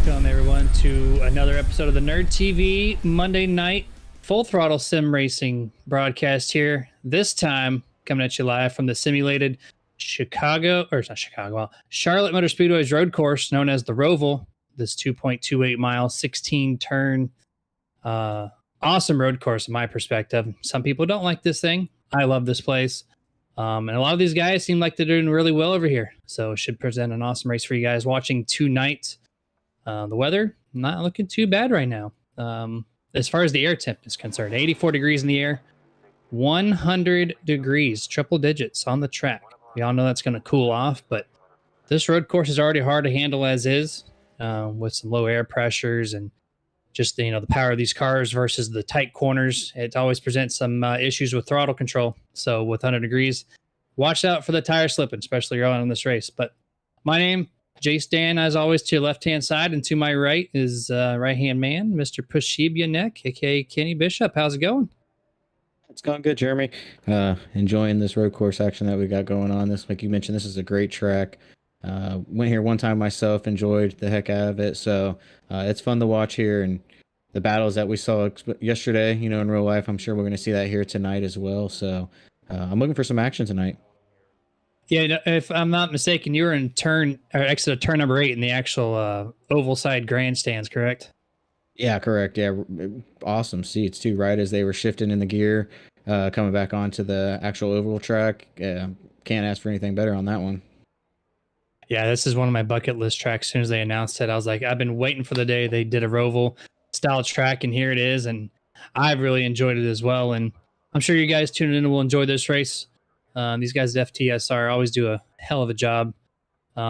Welcome everyone to another episode of the NERDtv Monday night full throttle sim racing broadcast here. This time coming at you live from the simulated Charlotte Motor Speedway's road course known as the Roval. This 2.28 mile, 16 turn, awesome road course in my perspective. Some people don't like this thing. I love this place. And a lot of these guys seem like they're doing really well over here. So it should present an awesome race for you guys watching tonight. The weather, not looking too bad right now. As far as the air temp is concerned, 84 degrees in the air, 100 degrees, triple digits on the track. We all know that's going to cool off, but this road course is already hard to handle as is, with some low air pressures and just, the power of these cars versus the tight corners. It always presents some issues with throttle control. So with 100 degrees, watch out for the tire slipping, especially early on in this race. But my name, Jace Dan, as always, to your left-hand side, and to my right is right-hand man, Mr. Pushibianek, a.k.a. Kenny Bishop. How's it going? It's going good, Jeremy. Enjoying this road course action that we got going on. This, like you mentioned, this is a great track. Went here one time myself, enjoyed the heck out of it. So it's fun to watch here, and the battles that we saw yesterday, in real life, I'm sure we're going to see that here tonight as well. So I'm looking for some action tonight. Yeah, if I'm not mistaken, you were in exit of turn number 8 in the actual oval side grandstands, correct? Yeah, correct. Yeah, awesome seats too. Right as they were shifting in the gear, coming back onto the actual oval track. Can't ask for anything better on that one. Yeah, this is one of my bucket list tracks. As soon as they announced it, I was like, I've been waiting for the day they did a Roval style track, and here it is. And I've really enjoyed it as well. And I'm sure you guys tuning in will enjoy this race. These guys at FTSR always do a hell of a job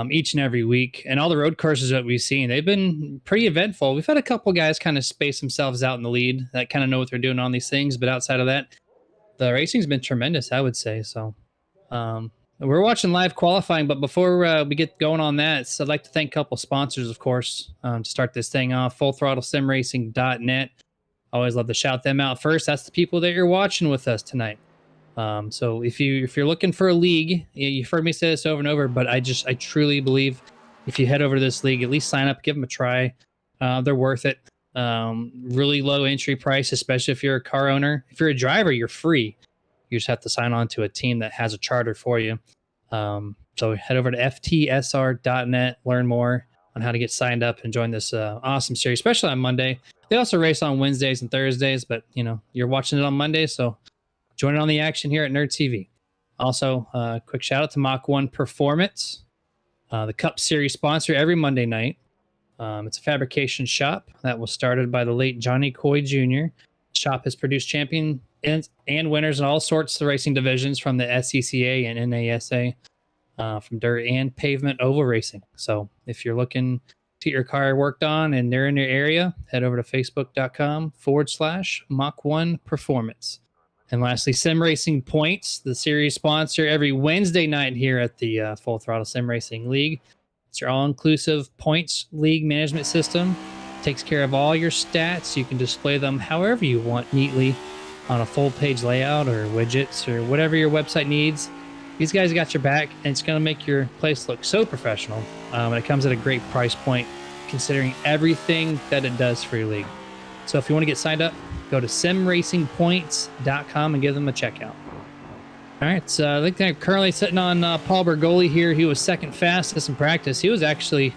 each and every week. And all the road courses that we've seen, they've been pretty eventful. We've had a couple guys kind of space themselves out in the lead that kind of know what they're doing on these things. But outside of that, the racing's been tremendous, I would say. So we're watching live qualifying. But before we get going on that, I'd like to thank a couple sponsors, of course, to start this thing off. FullThrottleSimRacing.net. Always love to shout them out first. That's the people that you're watching with us tonight. So if you're looking for a league, you've heard me say this over and over, but I truly believe if you head over to this league, at least sign up, give them a try. They're worth it. Really low entry price, especially if you're a car owner. If you're a driver, you're free. You just have to sign on to a team that has a charter for you. So head over to FTSR.net, learn more on how to get signed up and join this awesome series, especially on Monday. They also race on Wednesdays and Thursdays, but you're watching it on Monday, so join in on the action here at NERDtv. Also, quick shout out to Mach-1 Performance, the Cup Series sponsor every Monday night. It's a fabrication shop that was started by the late Johnny Coy Jr. The shop has produced champions and winners in all sorts of racing divisions from the SCCA and NASA, from dirt and pavement oval racing. So if you're looking to get your car worked on and they're in your area, head over to facebook.com/Mach-1 Performance. And lastly, Sim Racing Points, the series sponsor every Wednesday night here at the Full Throttle Sim Racing League. It's your all-inclusive points league management system. Takes care of all your stats. You can display them however you want neatly on a full-page layout or widgets or whatever your website needs. These guys got your back, and it's going to make your place look so professional. And it comes at a great price point considering everything that it does for your league. So if you want to get signed up, go to simracingpoints.com and give them a checkout. All right, so I think they're currently sitting on Paul Bergoli here. He was second fastest in practice. He was actually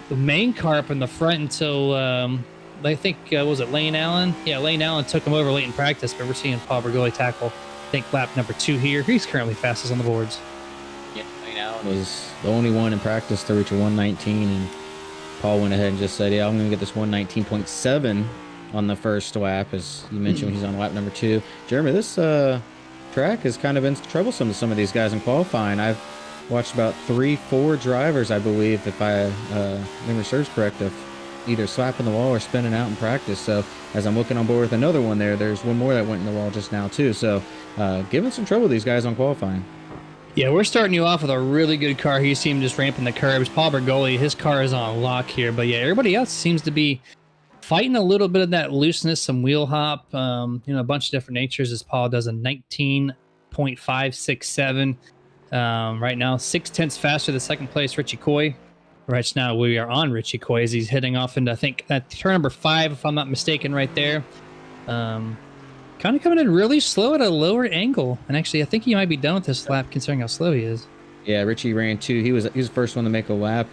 the main car up in the front until, I think, was it Lane Allen? Yeah, Lane Allen took him over late in practice, but we're seeing Paul Bergoli tackle, I think, lap number 2 here. He's currently fastest on the boards. Yeah, Lane Allen was the only one in practice to reach a 119, and Paul went ahead and just said, yeah, I'm going to get this 119.7 on the first lap, as you mentioned, he's on lap number 2. Jeremy, this track has kind of been troublesome to some of these guys in qualifying. I've watched about 3-4 drivers, I believe, if I memory serves correct, of either slapping the wall or spinning out in practice. So as I'm looking on board with another one there's one more that went in the wall just now too. So giving some trouble to these guys on qualifying. Yeah, we're starting you off with a really good car. You see him just ramping the curbs. Paul Bergoli, his car is on lock here. But yeah, everybody else seems to be fighting a little bit of that looseness, some wheel hop, a bunch of different natures, as Paul does a 19.567 right now, 0.6 faster than second place Richie Coy. Right now we are on Richie Coy as he's heading off into, I think, turn number 5, if I'm not mistaken, right there. Kind of coming in really slow at a lower angle. And actually, I think he might be done with this lap considering how slow he is. Yeah, Richie ran 2. He was the first one to make a lap.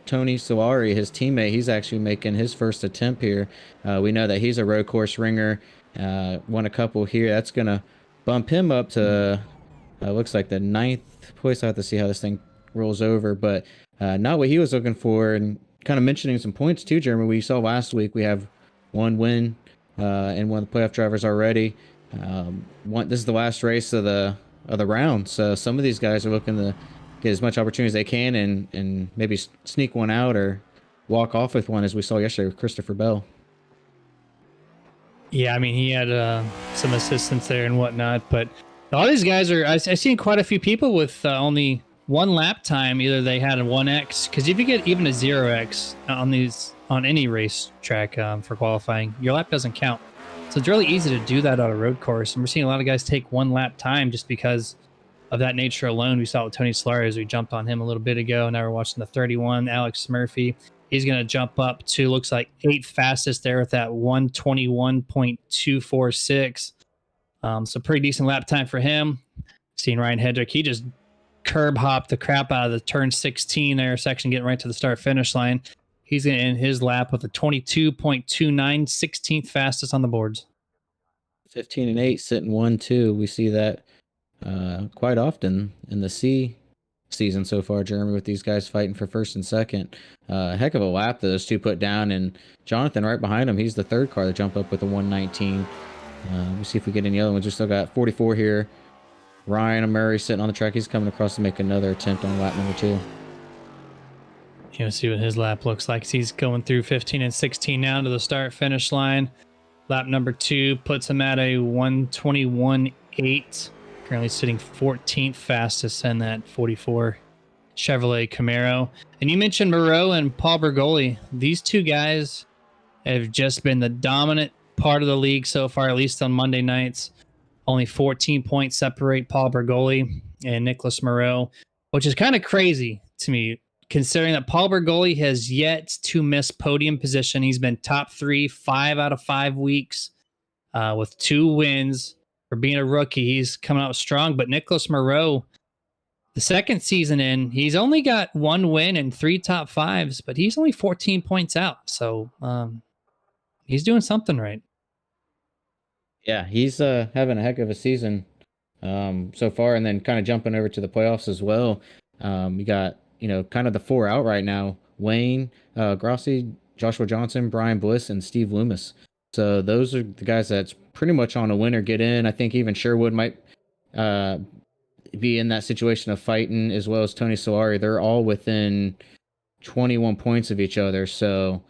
Tony Solari, his teammate, he's actually making his first attempt here. We know that he's a road course ringer. Won a couple here. That's going to bump him up to, looks like the 9th place. I have to see how this thing rolls over, but not what he was looking for. And kind of mentioning some points too, Jeremy. We saw last week we have one win and one of the playoff drivers already. This is the last race of the round, so some of these guys are looking to get as much opportunity as they can and maybe sneak one out or walk off with one, as we saw yesterday with Christopher Bell. Yeah, I mean, he had some assistance there and whatnot, but all these guys are, I've seen quite a few people with only one lap time. Either they had a 1x, because if you get even a 0x on any race track for qualifying, your lap doesn't count. So it's really easy to do that on a road course. And we're seeing a lot of guys take one lap time just because of that nature alone. We saw it with Tony Solari as we jumped on him a little bit ago. Now we're watching the 31, Alex Murphy. He's going to jump up to, looks like, 8th fastest there with that 121.246. So pretty decent lap time for him. Seeing Ryan Hedrick, he just curb hopped the crap out of the turn 16 there section, getting right to the start finish line. He's going to end his lap with a 22.29, 16th fastest on the boards. 15 and 8, sitting 1-2. We see that quite often in the C season so far, Jeremy, with these guys fighting for first and second. Heck of a lap that those two put down, and Jonathan right behind him, he's the third car to jump up with a 119. We'll see if we get any other ones. We still got 44 here. Ryan Murray sitting on the track. He's coming across to make another attempt on lap number 2. You know, see what his lap looks like. He's going through 15 and 16 now to the start finish line. Lap number 2 puts him at a 121.8. Currently sitting 14th fastest in that 44 Chevrolet Camaro. And you mentioned Moreau and Paul Bergoli. These two guys have just been the dominant part of the league so far, at least on Monday nights. Only 14 points separate Paul Bergoli and Nicholas Moreau, which is kind of crazy to me, considering that Paul Bergoli has yet to miss podium position. He's been top 3 5 out of 5 weeks with 2 wins. For being a rookie, he's coming out strong. But Nicholas Moreau, the second season in, he's only got 1 win and 3 top 5s, but he's only 14 points out. So he's doing something right. Yeah, he's having a heck of a season so far, and then kind of jumping over to the playoffs as well. We got, kind of the 4 out right now: Wayne, Grossi, Joshua Johnson, Brian Bliss, and Steve Loomis. So those are the guys that's pretty much on a winner get in. I think even Sherwood might be in that situation of fighting, as well as Tony Solari. They're all within 21 points of each other. So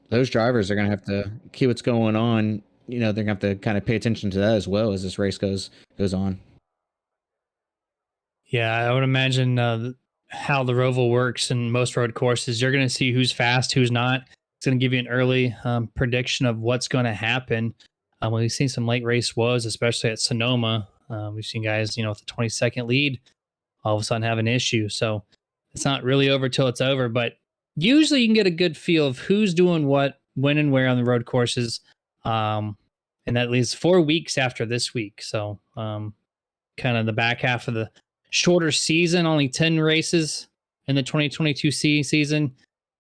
those drivers are going to have to keep what's going on. They're going to have to kind of pay attention to that as well as this race goes on. Yeah, I would imagine how the Roval works in most road courses. You're going to see who's fast, who's not. It's going to give you an early prediction of what's going to happen. We've seen some late race woes, especially at Sonoma. We've seen guys, with the 22nd lead, all of a sudden have an issue. So it's not really over till it's over. But usually you can get a good feel of who's doing what, when and where on the road courses. And that leaves 4 weeks after this week. So kind of the back half of the shorter season, only 10 races in the 2022 season.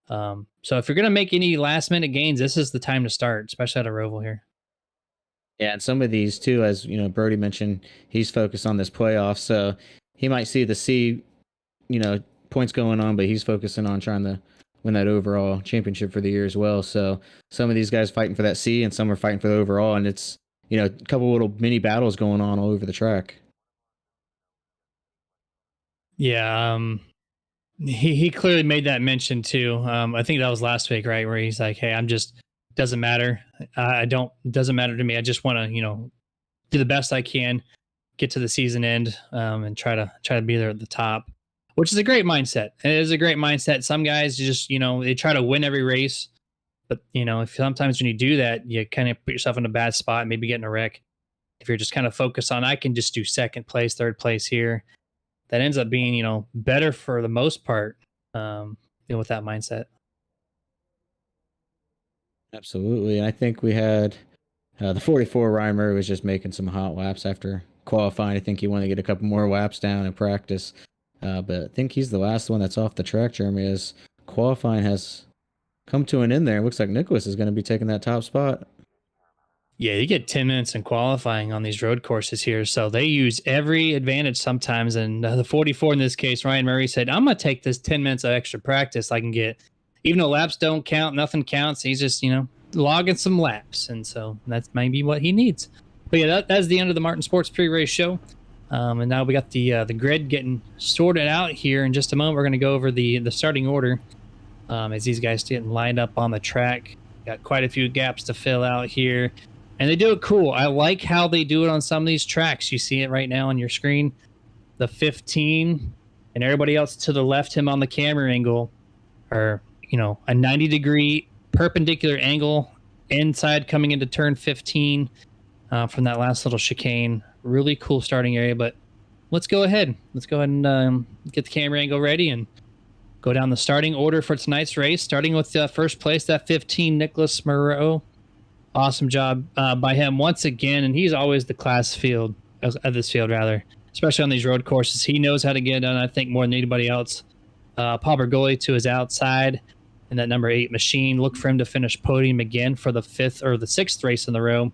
So if you're going to make any last minute gains, this is the time to start, especially at a Roval here. Yeah, and some of these too, as Brody mentioned, he's focused on this playoff, so he might see the C, points going on, but he's focusing on trying to win that overall championship for the year as well. So some of these guys fighting for that C, and some are fighting for the overall, and it's a couple little mini battles going on all over the track. Yeah, he clearly made that mention too. I think that was last week, right, where he's like, "Hey, doesn't matter. Doesn't matter to me. I just want to, do the best I can, get to the season end, and try to be there at the top," which is a great mindset. It is a great mindset. Some guys just, they try to win every race, but if sometimes when you do that, you kind of put yourself in a bad spot, maybe get in a wreck. If you're just kind of focused on, I can just do second place, third place here, that ends up being, better for the most part with that mindset. Absolutely. And I think we had the 44 Ryan Murray was just making some hot laps after qualifying. I think he wanted to get a couple more laps down in practice. But I think he's the last one that's off the track, Jeremy, as qualifying has come to an end there. It looks like Nicholas is going to be taking that top spot. Yeah, you get 10 minutes in qualifying on these road courses here. So they use every advantage sometimes. And the 44 in this case, Ryan Murray said, I'm going to take this 10 minutes of extra practice I can get. Even though laps don't count, nothing counts. He's just, logging some laps. And so that's maybe what he needs. But yeah, that's the end of the Martin Sports pre-race show. And now we got the grid getting sorted out here. In just a moment, we're going to go over the starting order as these guys getting lined up on the track. Got quite a few gaps to fill out here. And they do it cool. I like how they do it on some of these tracks. You see it right now on your screen. The 15 and everybody else to the left, him on the camera angle, are, a 90-degree perpendicular angle inside coming into turn 15 from that last little chicane. Really cool starting area. But let's go ahead. And get the camera angle ready and go down the starting order for tonight's race, starting with first place, that 15, Nicholas Moreau. Awesome job by him once again, and he's always the class field of this field, rather, especially on these road courses. He knows how to get it done, I think, more than anybody else. Paul Bergoli to his outside, and that number 8 machine. Look for him to finish podium again for the 5th or the 6th race in the row.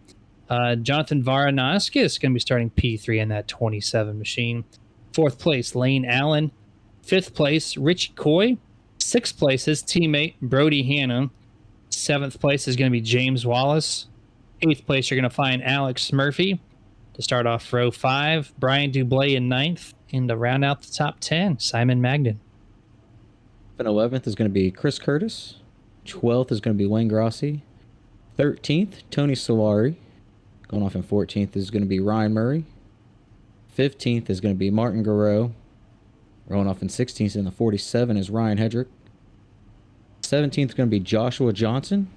Jonathan Varanaskis is going to be starting P3 in that 27 machine. 4th place, Lane Allen. 5th place, Richie Coy. 6th place, his teammate, Brody Hannah. 7th place is going to be James Wallace. 8th place, you're going to find Alex Murphy. To start off row 5, Brian Dubois in 9th. And to round out the top 10, Simon Magnan. And 11th is going to be Chris Curtis. 12th is going to be Wayne Grossi. 13th, Tony Solari. Going off in 14th is going to be Ryan Murray. 15th is going to be Martin Garreau. Rolling off in 16th in the 47 is Ryan Hedrick. 17th is going to be Joshua Johnson.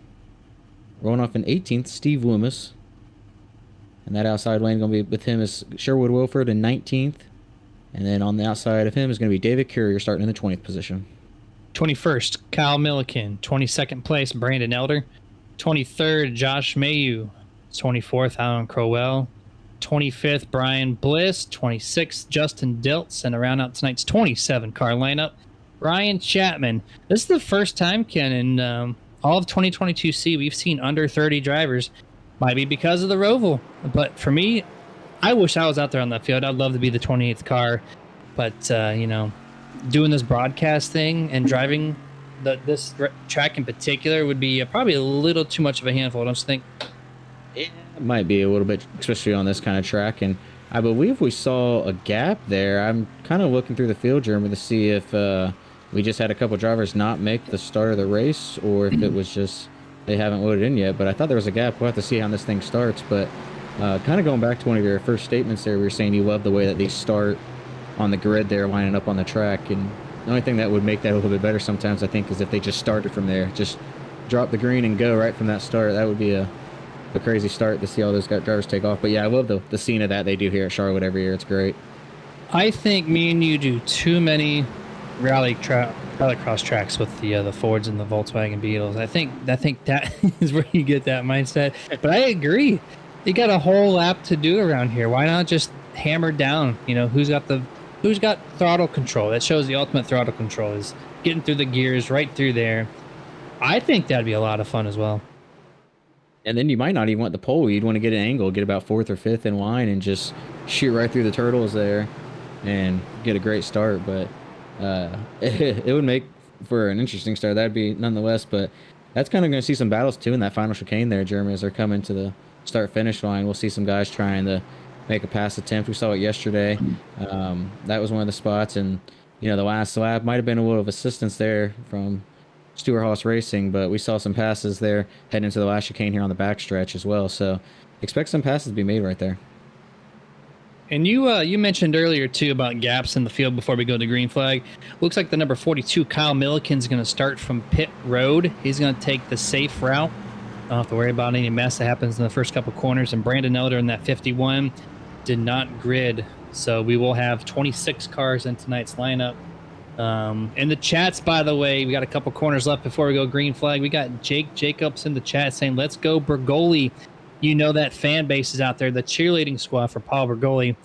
Rolling off in 18th, Steve Loomis. And that outside lane going to be with him is Sherwood Wilford in 19th. And then on the outside of him is going to be David Courier starting in the 20th position. 21st, Kyle Milliken. 22nd place, Brandon Elder. 23rd, Josh Mayu. 24th, Alan Crowell. 25th, Brian Bliss. 26th, Justin Diltz. And around out tonight's 27 car lineup, Ryan Chapman. This is the first time, Ken, in all of 2022C, we've seen under 30 drivers. Might be because of the Roval. But for me, I wish I was out there on that field. I'd love to be the 28th car. But, doing this broadcast thing and driving this track in particular would be probably a little too much of a handful, don't you think? It might be a little bit, especially on this kind of track. And I believe we saw a gap there. I'm kind of looking through the field, Jeremy, to see if we just had a couple drivers not make the start of the race or if it was just they haven't loaded in yet. But I thought there was a gap. We'll have to see how this thing starts. But kind of going back to one of your first statements there, we were saying you love the way that they start on the grid there, lining up on the track. And the only thing that would make that a little bit better sometimes, I think, is if they just started from there. Just drop the green and go right from that start. That would be a crazy start to see all those drivers take off. But yeah, I love the scene of that they do here at Charlotte every year. It's great. I think me and you do too many rallycross tracks with the Fords and the Volkswagen Beetles. I think that is where you get that mindset. But I agree. You got a whole lap to do around here. Why not just hammer down? Who's got throttle control? That shows the ultimate throttle control is getting through the gears right through there. I think that'd be a lot of fun as well. And then you might not even want the pole. You'd want to get an angle, get about 4th or 5th in line, and just shoot right through the turtles there and get a great start. But it would make for an interesting start. That'd be nonetheless. But that's kind of going to see some battles too in that final chicane there, Jeremy, as they're coming to the start-finish line. We'll see some guys trying to make a pass attempt. We saw it yesterday. That was one of the spots. And, the last lap might have been a little of assistance there from Stuart Haas Racing, but we saw some passes there heading into the last chicane here on the backstretch as well. So expect some passes to be made right there. And you mentioned earlier too about gaps in the field before we go to green flag. Looks like the number 42 Kyle Milliken's going to start from pit road. He's going to take the safe route. Don't have to worry about any mess that happens in the first couple corners. And Brandon Elder in that 51 did not grid, so we will have 26 cars in tonight's lineup. In the chats, by the way, we got a couple corners left before we go green flag. We got Jake Jacobs in the chat saying, let's go Bergoli. You know that fan base is out there, the cheerleading squad for Paul Bergoli.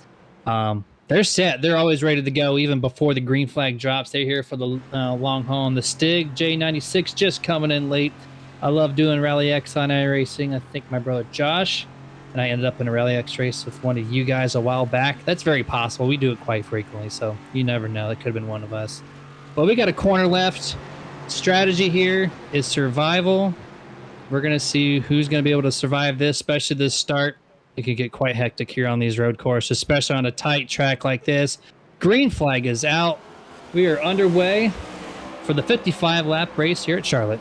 They're set. They're always ready to go even before the green flag drops. They're here for the long haul. And the Stig J96 just coming in late. I love doing Rally X on iRacing. I think my brother Josh and I ended up in a Rally X race with one of you guys a while back. That's very possible. We do it quite frequently, so you never know. That could have been one of us. But we got a corner left. Strategy here is survival. We're going to see who's going to be able to survive this, especially this start. It can get quite hectic here on these road courses, especially on a tight track like this. Green flag is out. We are underway for the 55-lap race here at Charlotte.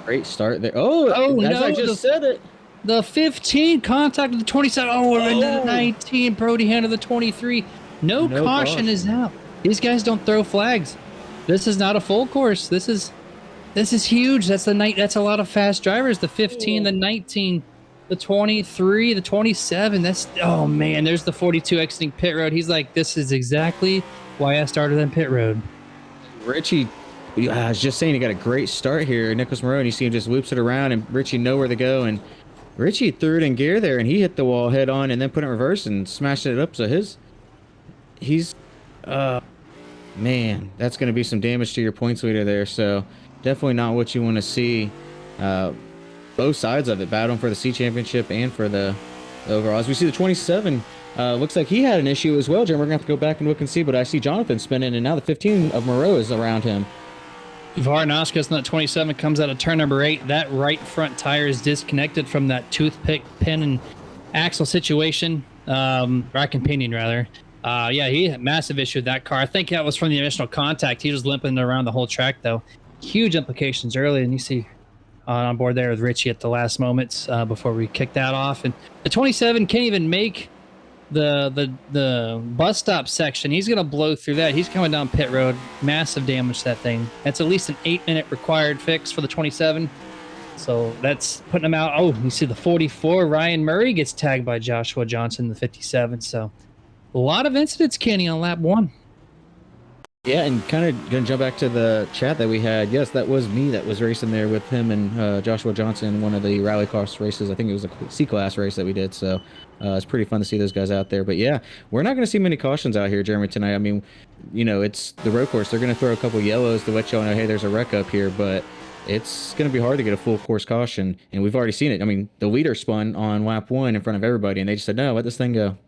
Great start there. Oh, as no, I just said it. The 15 contact of the 27. Oh, we're into the 19. Brody Hannah, the 23. No caution is out. These guys don't throw flags. This is not a full course. This is huge. That's the night. That's a lot of fast drivers. The 15, the 19, the 23, the 27. That's, oh man, there's the 42 exiting pit road. He's like, this is exactly why I started on pit road. Richie, I was just saying, he got a great start here. Nicholas Moreau, and you see him just loops it around, and Richie nowhere to go, and Richie threw it in gear there, and he hit the wall head on, and then put it in reverse and smashed it up. So he's, man, that's going to be some damage to your points leader there. So definitely not what you want to see. Both sides of it, battling for the C championship and for the overall. As we see the 27, looks like he had an issue as well, Jim. We're going to have to go back and look and see, but I see Jonathan spinning, and now the 15 of Moreau is around him. Varnauskas in that 27 comes out of turn number 8. That right front tire is disconnected from that toothpick pin and axle situation. Rack and pinion, rather. Yeah, he had a massive issue with that car. I think that was from the initial contact. He was limping around the whole track, though. Huge implications early, and you see on board there with Richie at the last moments before we kick that off. And the 27 can't even make the bus stop section. He's gonna blow through that. He's coming down pit road. Massive damage to that thing. That's at least an 8-minute required fix for the 27. So that's putting him out. Oh, you see the 44. Ryan Murray gets tagged by Joshua Johnson, the 57. So a lot of incidents, Kenny, on lap 1. Yeah, and kind of going to jump back to the chat that we had. Yes, that was me that was racing there with him and Joshua Johnson, one of the rally cross races. I think it was a C-class race that we did, so it's pretty fun to see those guys out there. But yeah, we're not going to see many cautions out here, Jeremy, tonight. I mean, you know, it's the road course. They're going to throw a couple yellows to let y'all know, hey, there's a wreck up here, but it's going to be hard to get a full course caution, and we've already seen it. I mean, the leader spun on lap 1 in front of everybody, and they just said, no, let this thing go.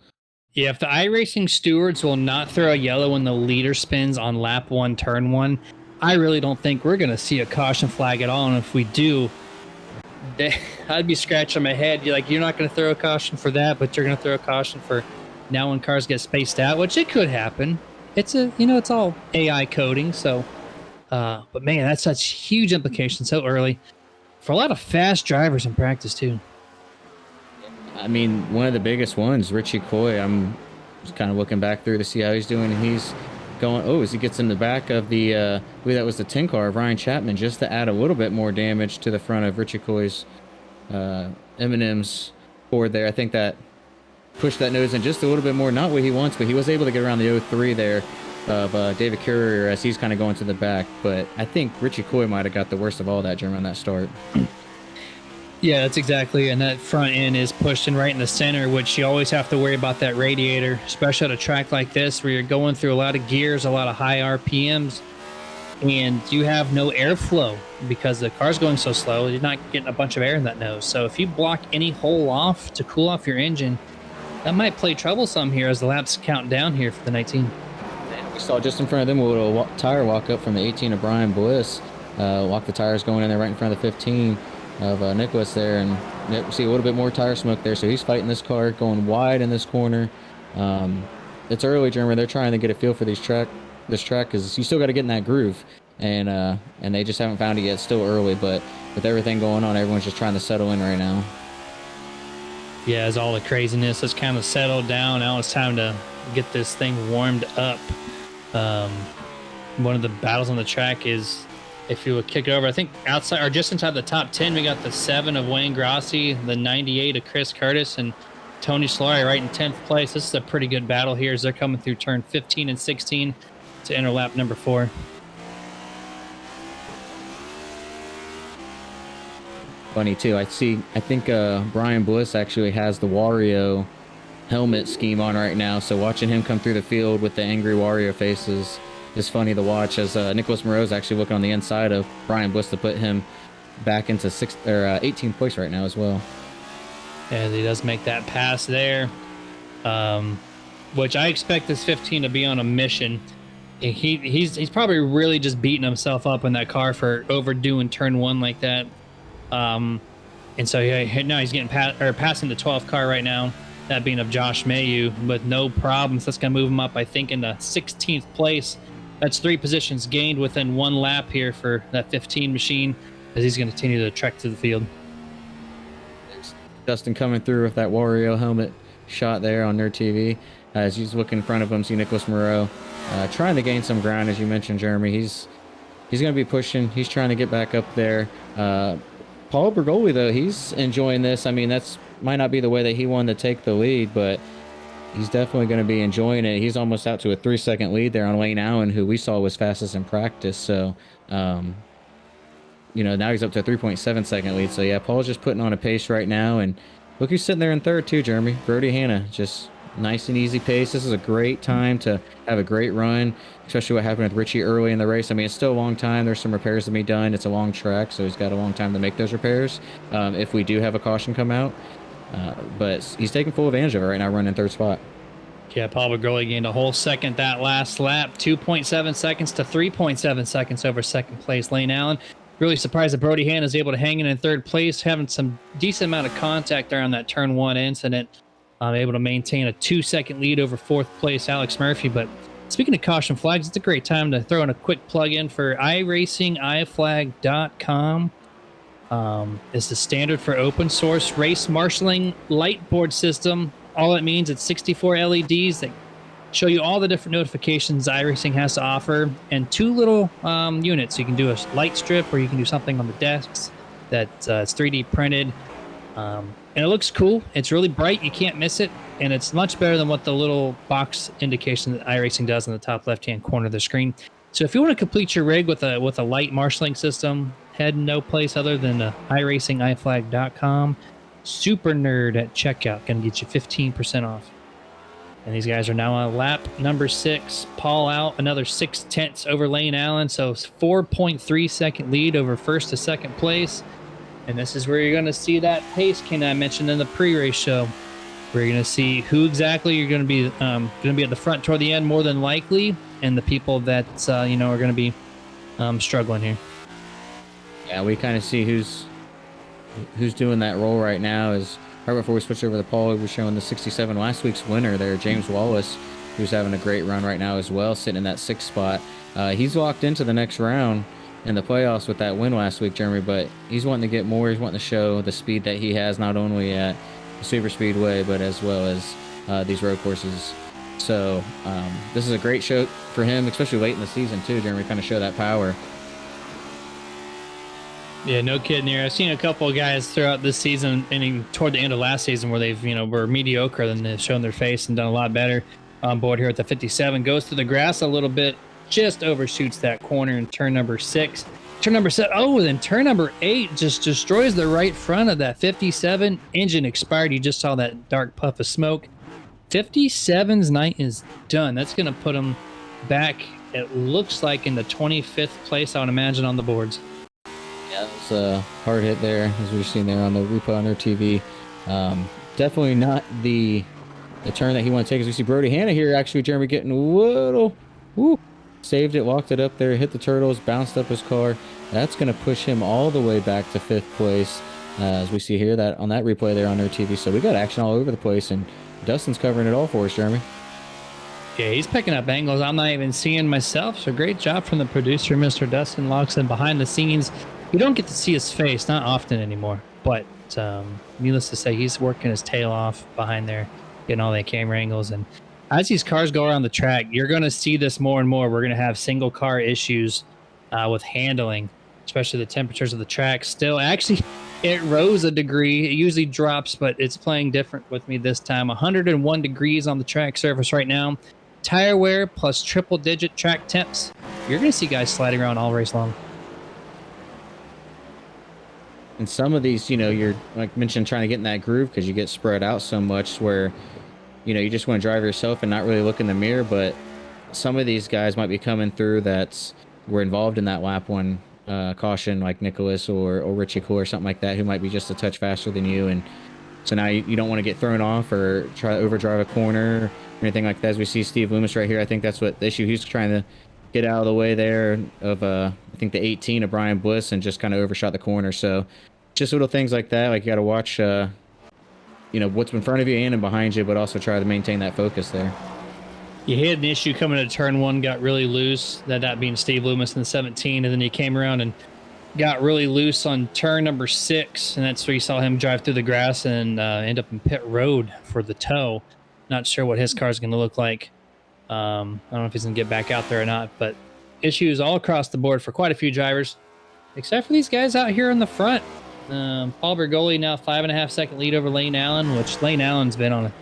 Yeah, if the iRacing stewards will not throw a yellow when the leader spins on lap 1, turn 1, I really don't think we're going to see a caution flag at all. And if we do, I'd be scratching my head. You're like, you're not going to throw a caution for that, but you're going to throw a caution for now when cars get spaced out, which it could happen. It's it's all AI coding. So, but man, that's such huge implications so early for a lot of fast drivers in practice too. I mean, one of the biggest ones, Richie Coy. I'm just kind of looking back through to see how he's doing, and he's going, as he gets in the back of the, I believe that was the 10 car of Ryan Chapman, just to add a little bit more damage to the front of Richie Coy's M&M's board there. I think that pushed that nose in just a little bit more, not what he wants, but he was able to get around the 03 there of David Courier as he's kind of going to the back. But I think Richie Coy might have got the worst of all that during that start. Yeah, that's exactly, and that front end is pushed in right in the center, which you always have to worry about that radiator, especially at a track like this where you're going through a lot of gears, a lot of high RPMs, and you have no airflow because the car's going so slow. You're not getting a bunch of air in that nose. So if you block any hole off to cool off your engine, that might play troublesome here as the laps count down here for the 19. We saw just in front of them a little tire walk up from the 18 of Brian Bliss. Walk the tires going in there right in front of the 15 of Nicholas there, and see a little bit more tire smoke there. So he's fighting this car, going wide in this corner. It's early, Jeremy. They're trying to get a feel for this track because you still got to get in that groove, and they just haven't found it yet. It's still early, but with everything going on, everyone's just trying to settle in right now. Yeah, as all the craziness has kind of settled down, now it's time to get this thing warmed up. One of the battles on the track is, if you would kick it over, I think outside or just inside the top 10, we got the 7 of Wayne Grossi, the 98 of Chris Curtis, and Tony Solari right in 10th place. This is a pretty good battle here as they're coming through turn 15 and 16. to enter lap number 4. Funny too. I think Brian Bliss actually has the Wario helmet scheme on right now. So watching him come through the field with the angry Wario faces is funny to watch. As Nicholas Moreau's actually looking on the inside of Brian Bliss to put him back into 18th place right now as well. As he does make that pass there, which I expect this 15 to be on a mission. He's probably really just beating himself up in that car for overdoing turn 1 like that. And so now he's getting passing the 12th car right now, that being of Josh Mayu, with no problems. That's going to move him up, I think, into 16th place. That's 3 positions gained within 1 lap here for that 15 machine, as he's going to continue to trek through the field. Dustin coming through with that Wario helmet shot there on NERDtv. As you look in front of him, see Nicholas Moreau trying to gain some ground, as you mentioned, Jeremy. He's going to be pushing. He's trying to get back up there. Paul Bergoli, though, he's enjoying this. I mean, that's might not be the way that he wanted to take the lead, but he's definitely going to be enjoying it. He's almost out to a 3-second lead there on Wayne Allen, who we saw was fastest in practice. So, you know, now he's up to a 3.7-second lead. So, yeah, Paul's just putting on a pace right now. And look who's sitting there in third, too, Jeremy. Brody Hannah, just nice and easy pace. This is a great time to have a great run, especially what happened with Richie early in the race. I mean, it's still a long time. There's some repairs to be done. It's a long track, so he's got a long time to make those repairs if we do have a caution come out. But he's taking full advantage of it right now, running third spot. Yeah, Paul Bergoli gained a whole second that last lap, 2.7 seconds to 3.7 seconds over second place Lane Allen. Really surprised that Brody Hannah is able to hang in third place, having some decent amount of contact there on that turn 1 incident. Able to maintain a 2-second lead over fourth place Alex Murphy. But speaking of caution flags, it's a great time to throw in a quick plug-in for iRacingIFlag.com. It's the standard for open source race marshalling light board system. All it means, it's 64 LEDs that show you all the different notifications iRacing has to offer, and 2 little units. You can do a light strip, or you can do something on the desks that's 3D printed. And it looks cool. It's really bright. You can't miss it. And it's much better than what the little box indication that iRacing does in the top left-hand corner of the screen. So if you want to complete your rig with a light marshalling system, head no place other than iRacingIFlag.com. Super Nerd at checkout. Going to get you 15% off. And these guys are now on lap number 6. Paul out another 0.6 over Lane Allen. So 4.3 second lead over first to second place. And this is where you're going to see that pace Ken I mentioned in the pre-race show, where you're going to see who exactly you're going to be at the front toward the end more than likely, and the people that are going to be struggling here. Yeah, we kind of see who's doing that role right now. Is right before we switch over to Paul, we were showing the 67 last week's winner there, James Wallace, who's having a great run right now as well, sitting in that 6th spot. He's locked into the next round in the playoffs with that win last week, Jeremy, but he's wanting to get more. He's wanting to show the speed that he has, not only at the Super Speedway, but as well as these road courses. So this is a great show for him, especially late in the season too, Jeremy, kind of show that power. Yeah, no kidding here. I've seen a couple of guys throughout this season and toward the end of last season where they've, were mediocre and they've shown their face and done a lot better. On board here at the 57, goes through the grass a little bit, just overshoots that corner in turn number 6. Turn number 7, then turn number 8 just destroys the right front of that 57. Engine expired. You just saw that dark puff of smoke. 57's night is done. That's going to put him back, it looks like, in the 25th place, I would imagine, on the boards. Yeah, it was a hard hit there, as we've seen there on the replay on our TV. Definitely not the turn that he wanted to take. As we see Brody Hannah here, actually, Jeremy, getting a little... Woo, saved it, walked it up there, hit the turtles, bounced up his car. That's going to push him all the way back to 5th place, as we see here that on that replay there on our TV. So we got action all over the place, and Dustin's covering it all for us, Jeremy. Yeah, he's picking up angles I'm not even seeing myself. So great job from the producer, Mr. Dustin Loxton, behind the scenes. You don't get to see his face, not often anymore, but needless to say, he's working his tail off behind there, getting all the camera angles. And as these cars go around the track, you're going to see this more and more. We're going to have single car issues with handling, especially the temperatures of the track. Still, actually, it rose a degree. It usually drops, but it's playing different with me this time. 101 degrees on the track surface right now. tire wear plus triple-digit track temps, you're going to see guys sliding around all race long. And some of these, you're like mentioned trying to get in that groove because you get spread out so much where, you just want to drive yourself and not really look in the mirror. But some of these guys might be coming through were involved in that lap one caution, like Nicholas or Richie Coy or something like that, who might be just a touch faster than you. And so now you don't want to get thrown off or try to overdrive a corner or anything like that. As we see Steve Loomis right here, I think that's what the issue. He's trying to get out of the way there of, I think, the 18 of Brian Bliss and just kind of overshot the corner. So just little things like that. Like you got to watch, what's in front of you and behind you, but also try to maintain that focus there. You had an issue coming to turn one, got really loose, that being Steve Loomis in the 17, and then you came around and got really loose on turn number 6, and that's where you saw him drive through the grass and end up in pit road for the tow. Not sure what his car is going to look like. I don't know if he's going to get back out there or not, but issues all across the board for quite a few drivers, except for these guys out here in the front. Paul Bergoli now 5.5 second lead over Lane Allen, which Lane Allen's been on a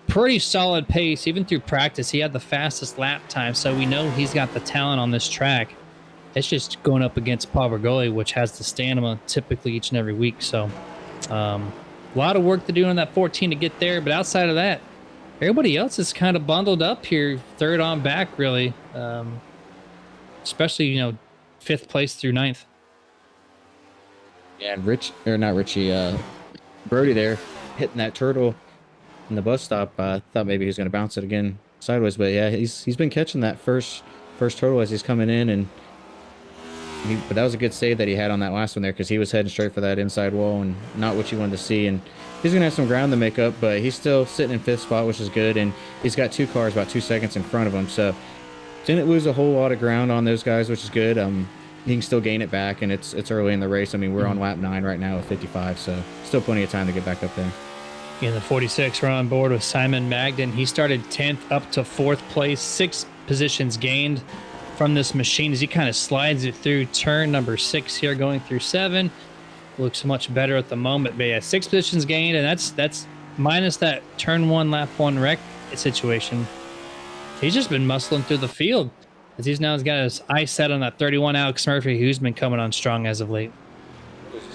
pretty solid pace. Even through practice, he had the fastest lap time, so we know he's got the talent on this track. It's just going up against Paul Bergoli, which has the stamina typically each and every week. So a lot of work to do on that 14 to get there, but outside of that, everybody else is kind of bundled up here, third on back, really. Especially, 5th place through 9th. Yeah, and Brody there hitting that turtle in the bus stop. Thought maybe he was going to bounce it again sideways, but yeah, he's been catching that first turtle as he's coming in, but that was a good save that he had on that last one there because he was heading straight for that inside wall and not what you wanted to see. And he's going to have some ground to make up, but he's still sitting in 5th spot, which is good, and he's got 2 cars about 2 seconds in front of him, so didn't lose a whole lot of ground on those guys, which is good. He can still gain it back, and it's early in the race. I mean, we're on lap 9 right now with 55, so still plenty of time to get back up there. In the 46, we're on board with Simon Magden. He started 10th up to 4th place, 6 positions gained from this machine as he kind of slides it through turn number 6 here, going through 7. Looks much better at the moment, but yeah, 6 positions gained, and that's minus that turn 1, lap 1 wreck situation. He's just been muscling through the field. As he's got his eyes set on that 31 Alex Murphy, who's been coming on strong as of late.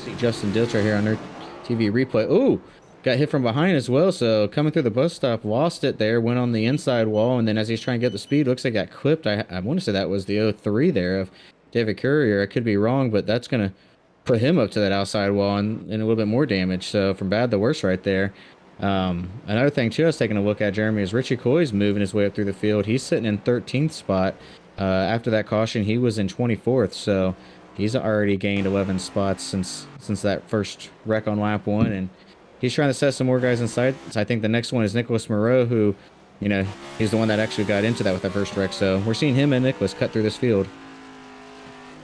See Justin Dilch right here on their TV replay. Ooh, got hit from behind as well. So coming through the bus stop, lost it there, went on the inside wall, and then as he's trying to get the speed, looks like got clipped. I want to say that was the 03 there of David Courier. I could be wrong, but that's going to put him up to that outside wall and a little bit more damage. So from bad to worse right there. Another thing too I was taking a look at, Jeremy, is Richie Coy's moving his way up through the field. He's sitting in 13th spot. After that caution, he was in 24th, so he's already gained 11 spots since that first wreck on lap 1, and he's trying to set some more guys inside. So I think the next one is Nicholas Moreau, who, he's the one that actually got into that with that first wreck. So we're seeing him and Nicholas cut through this field.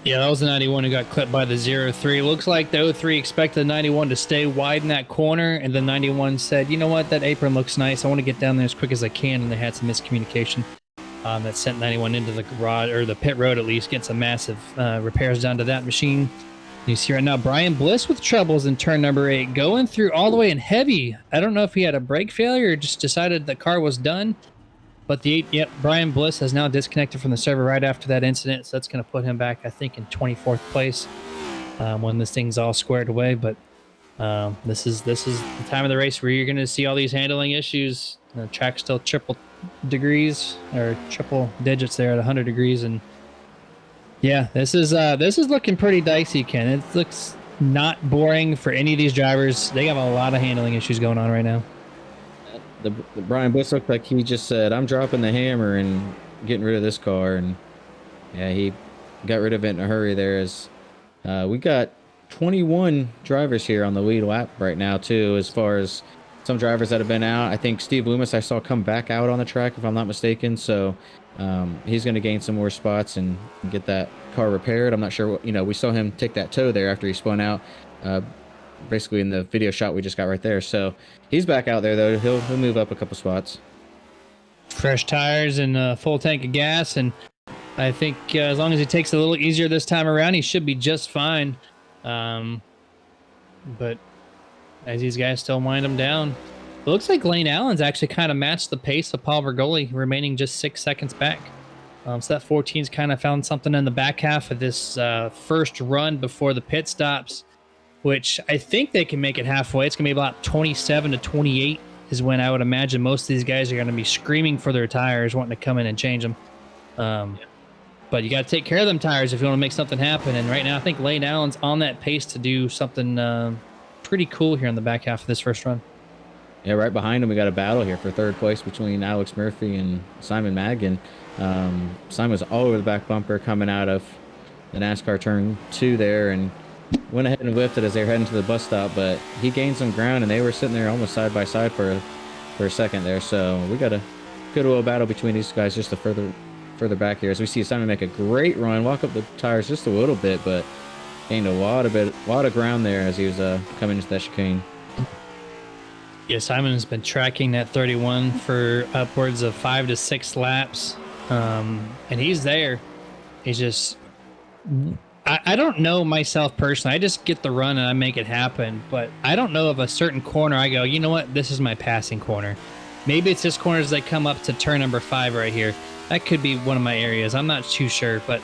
Yeah, that was the 91 who got clipped by the 03. Looks like the 03 expected the 91 to stay wide in that corner, and the 91 said, you know what, that apron looks nice. I want to get down there as quick as I can, and they had some miscommunication. That sent 91 into the garage, or the pit road at least, get some massive repairs done to that machine. You see right now Brian Bliss with troubles in turn number 8, going through all the way in heavy. I don't know if he had a brake failure or just decided the car was done. But Brian Bliss has now disconnected from the server right after that incident, so that's going to put him back, I think, in 24th place when this thing's all squared away. But this is the time of the race where you're going to see all these handling issues. The track's still triple digits there at 100 degrees, and yeah, this is looking pretty dicey, Ken. It looks not boring for any of these drivers. They have a lot of handling issues going on right now. The Brian Bliss looked like he just said, I'm dropping the hammer and getting rid of this car, and yeah, he got rid of it in a hurry there. As we got 21 drivers here on the lead lap right now too, as far as some drivers that have been out. I think Steve Loomis I saw come back out on the track, if I'm not mistaken, so he's going to gain some more spots and get that car repaired. I'm not sure what, we saw him take that tow there after he spun out, basically in the video shot we just got right there. So he's back out there though. He'll move up a couple spots. Fresh tires and a full tank of gas, and I think as long as he takes it a little easier this time around, he should be just fine. But as these guys still wind him down, It looks like Lane Allen's actually kind of matched the pace of Paul Bergoli, remaining just 6 seconds back. So that 14's kind of found something in the back half of this first run before the pit stops, which I think they can make it halfway. It's going to be about 27 to 28 is when I would imagine most of these guys are going to be screaming for their tires, wanting to come in and change them. But you got to take care of them tires if you want to make something happen. And right now, I think Lane Allen's on that pace to do something pretty cool here in the back half of this first run. Yeah, right behind him, we got a battle here for third place between Alex Murphy and Simon Magin. Simon was all over the back bumper coming out of the NASCAR turn 2 there and went ahead and whipped it as they were heading to the bus stop, but he gained some ground and they were sitting there almost side by side for a second there. So we got a good little battle between these guys just a further back here as we see Simon make a great run, walk up the tires just a little bit, but gained a lot of ground there as he was coming into that chicane. Yeah, Simon has been tracking that 31 for upwards of 5 to 6 laps, and he's there. He's just, I don't know myself personally. I just get the run and I make it happen, but I don't know of a certain corner I go, you know what, this is my passing corner. Maybe it's this corner as they come up to turn number 5 right here. That could be one of my areas. I'm not too sure, but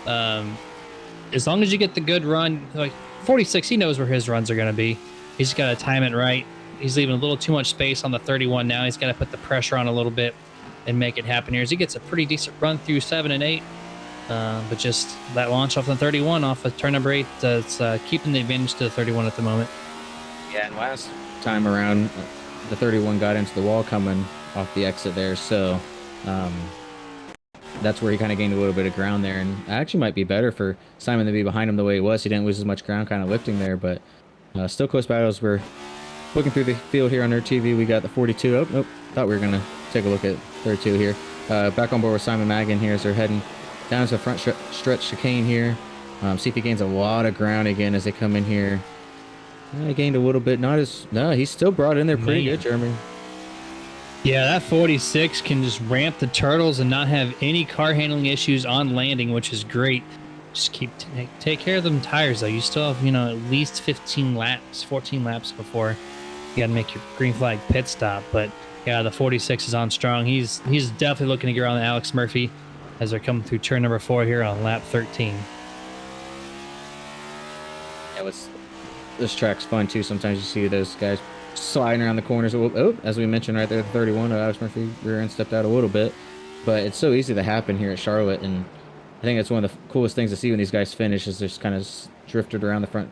as long as you get the good run, like 46, he knows where his runs are going to be. He's got to time it right. He's leaving a little too much space on the 31 now. He's got to put the pressure on a little bit and make it happen here as he gets a pretty decent run through 7 and 8. But just that launch off the 31 off of turn number 8, it's keeping the advantage to the 31 at the moment. Yeah, and last time around, the 31 got into the wall coming off the exit there, so that's where he kind of gained a little bit of ground there, and it actually might be better for Simon to be behind him the way he was. He didn't lose as much ground kind of lifting there, but still close battles. We're looking through the field here on NERDtv. We got the 42. Oh, nope. Thought we were going to take a look at 32 here. Back on board with Simon Magin here as they're heading down to the front stretch chicane here. See if he gains a lot of ground again as they come in here. He gained a little bit. No, he's still brought in there pretty good, Jeremy. Yeah, that 46 can just ramp the turtles and not have any car handling issues on landing, which is great. Just take care of them tires, though. You still have, at least 14 laps before you got to make your green flag pit stop. But yeah, the 46 is on strong. He's definitely looking to get around Alex Murphy as they're coming through turn number 4 here on lap 13. Yeah, this track's fun too. Sometimes you see those guys sliding around the corners. Oh, as we mentioned right there, the 31, Alex Murphy rear end stepped out a little bit, but it's so easy to happen here at Charlotte, and I think that's one of the coolest things to see when these guys finish is just kind of drifted around the front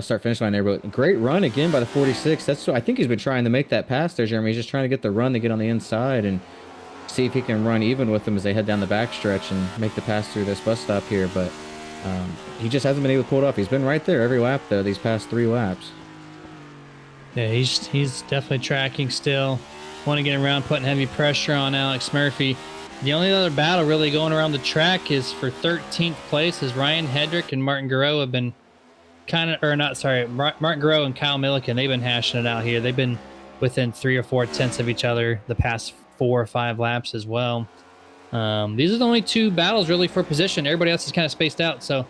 start finish line there. But great run again by the 46. That's I think he's been trying to make that pass there, Jeremy. He's just trying to get the run to get on the inside and see if he can run even with them as they head down the back stretch and make the pass through this bus stop here. But he just hasn't been able to pull it off. He's been right there every lap though, these past 3 laps. Yeah, he's definitely tracking still. Want to get around, putting heavy pressure on Alex Murphy. The only other battle really going around the track is for 13th place, as Ryan Hedrick and Martin Garreau have been Martin Garreau and Kyle Milliken, they've been hashing it out here. They've been within 3 or 4 tenths of each other the past 4 or 5 laps as well. These are the only 2 battles really for position. Everybody else is kind of spaced out, so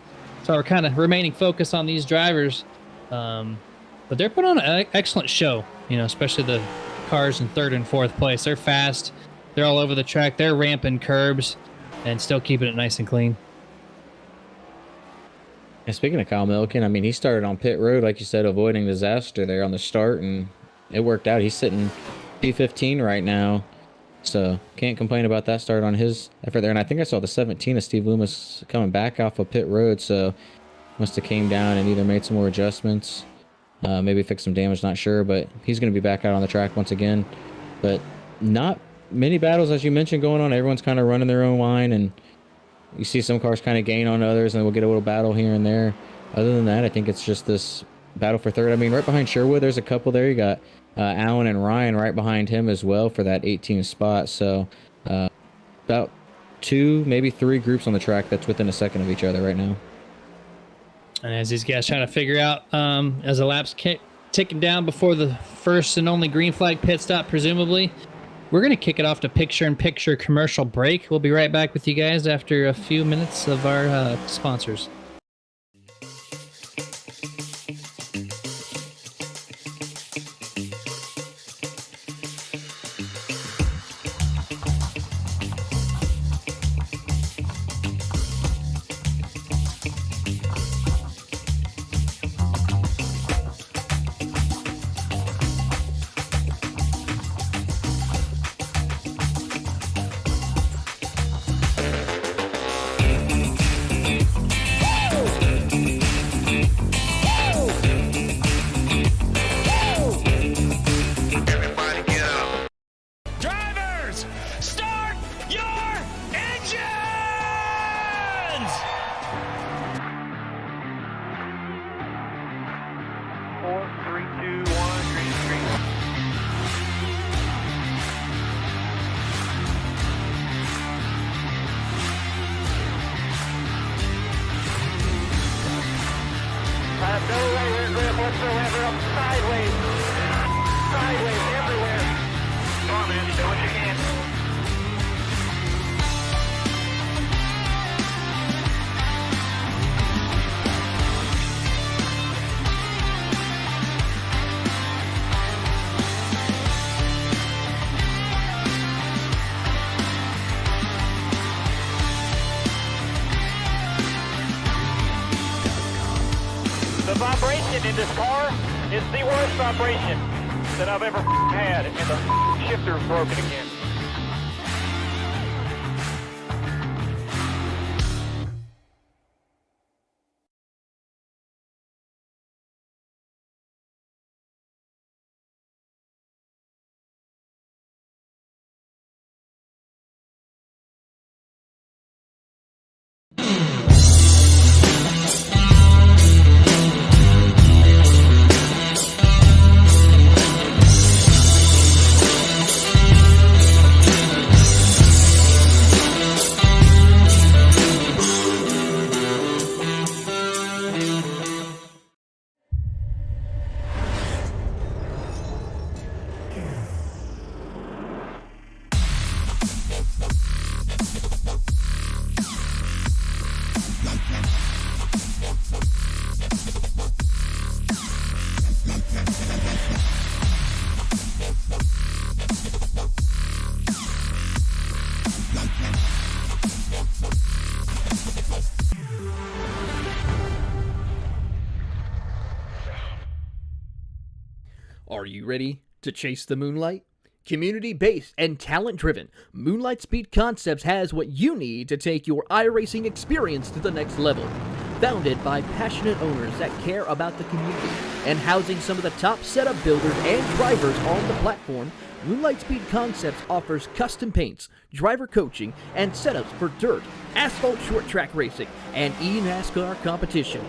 we're kind of remaining focused on these drivers. But they're putting on an excellent show, especially the cars in 3rd and 4th place. They're fast. They're all over the track. They're ramping curbs and still keeping it nice and clean. And speaking of Kyle Milliken, I mean, he started on pit road, like you said, avoiding disaster there on the start, and it worked out. He's sitting P15 right now, so can't complain about that start on his effort there. And I think I saw the 17 of Steve Loomis coming back off of pit road, so must have came down and either made some more adjustments, maybe fixed some damage, not sure, but he's going to be back out on the track once again. But not many battles, as you mentioned, going on. Everyone's kind of running their own line, and you see some cars kind of gain on others, and we'll get a little battle here and there. Other than that, I think it's just this battle for 3rd. I mean, right behind Sherwood, there's a couple there. You got Allen and Ryan right behind him as well for that 18th spot. So about 2, maybe 3 groups on the track that's within a second of each other right now. And as these guys trying to figure out, as the laps ticking down before the first and only green flag pit stop, presumably, we're going to kick it off to picture-in-picture commercial break. We'll be right back with you guys after a few minutes of our sponsors. begins. 4, 3, 2, 1, green screen. No layer grip whatsoever. I'm sideways. Sideways everywhere. Come on, man. Do what you can. The vibration in this car is the worst vibration that I've ever had, and the shifter's broken again. Are you ready to chase the moonlight? Community-based and talent-driven, Moonlight Speed Concepts has what you need to take your iRacing experience to the next level. Founded by passionate owners that care about the community and housing some of the top setup builders and drivers on the platform, Moonlight Speed Concepts offers custom paints, driver coaching, and setups for dirt, asphalt short track racing, and e-NASCAR competition.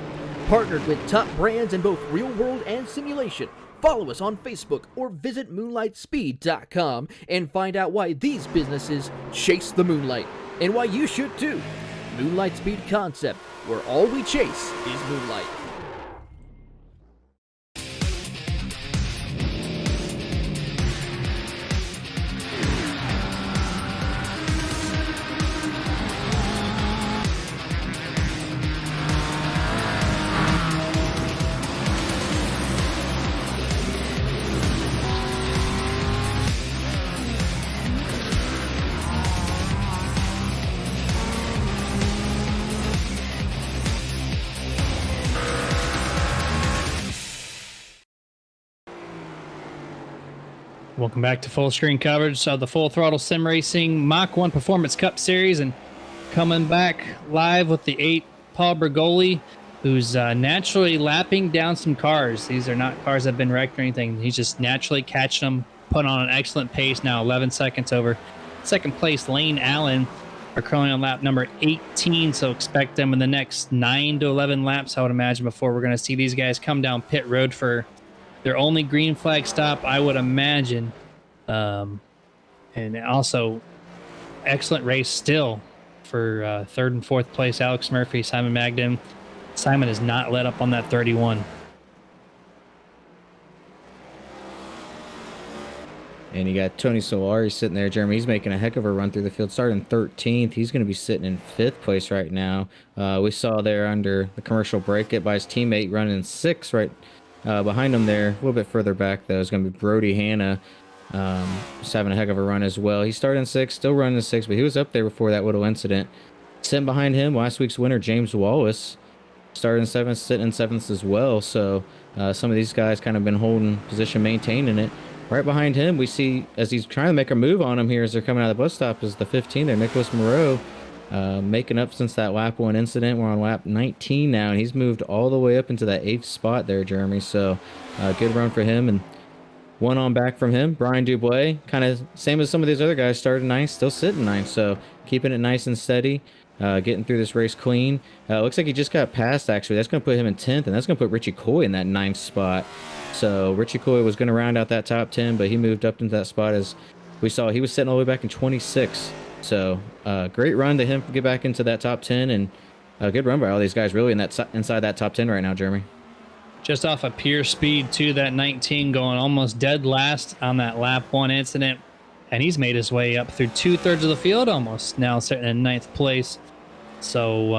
Partnered with top brands in both real world and simulation. Follow us on Facebook or visit moonlightspeed.com and find out why these businesses chase the moonlight and why you should too. Moonlight Speed Concept, where all we chase is moonlight. Welcome back to full screen coverage of the Full Throttle Sim Racing Mach-1 Performance Cup Series, and coming back live with the 8 Paul Bergoli, who's naturally lapping down some cars. These are not cars that have been wrecked or anything. He's just naturally catching them, putting on an excellent pace now, 11 seconds over second place Lane Allen. Are currently on lap number 18, so expect them in the next 9 to 11 laps, I would imagine, before we're going to see these guys come down pit road for their only green flag stop, I would imagine. And also, excellent race still for third and fourth place, Alex Murphy, Simon Magden. Simon has not let up on that 31. And you got Tony Solari sitting there, Jeremy. He's making a heck of a run through the field, starting 13th. He's going to be sitting in 5th place right now. We saw there under the commercial break it by his teammate running 6th right behind him there. A little bit further back, though, is going to be Brody Hannah. Just having a heck of a run as well. He started in 6th, still running in 6th, but he was up there before that little incident. Sitting behind him, last week's winner, James Wallace, started in 7th, sitting in 7th as well. So some of these guys kind of been holding position, maintaining it. Right behind him, we see, as he's trying to make a move on him here as they're coming out of the bus stop, is the 15 there, Nicholas Moreau, making up since that lap 1 incident. We're on lap 19 now, and he's moved all the way up into that 8th spot there, Jeremy. So good run for him. And one on back from him, Brian Dubois, kind of same as some of these other guys, started 9th, still sitting 9th. So keeping it nice and steady, getting through this race clean. Looks like he just got passed, actually. That's going to put him in 10th, and that's going to put Richie Coy in that 9th spot. So Richie Coy was going to round out that top 10, but he moved up into that spot. As we saw, he was sitting all the way back in 26. So great run to him to get back into that top 10, and a good run by all these guys really inside that top 10 right now, Jeremy. Just off of pure speed, too, that 19 going almost dead last on that lap 1 incident. And he's made his way up through 2/3 of the field almost, now sitting in 9th place. So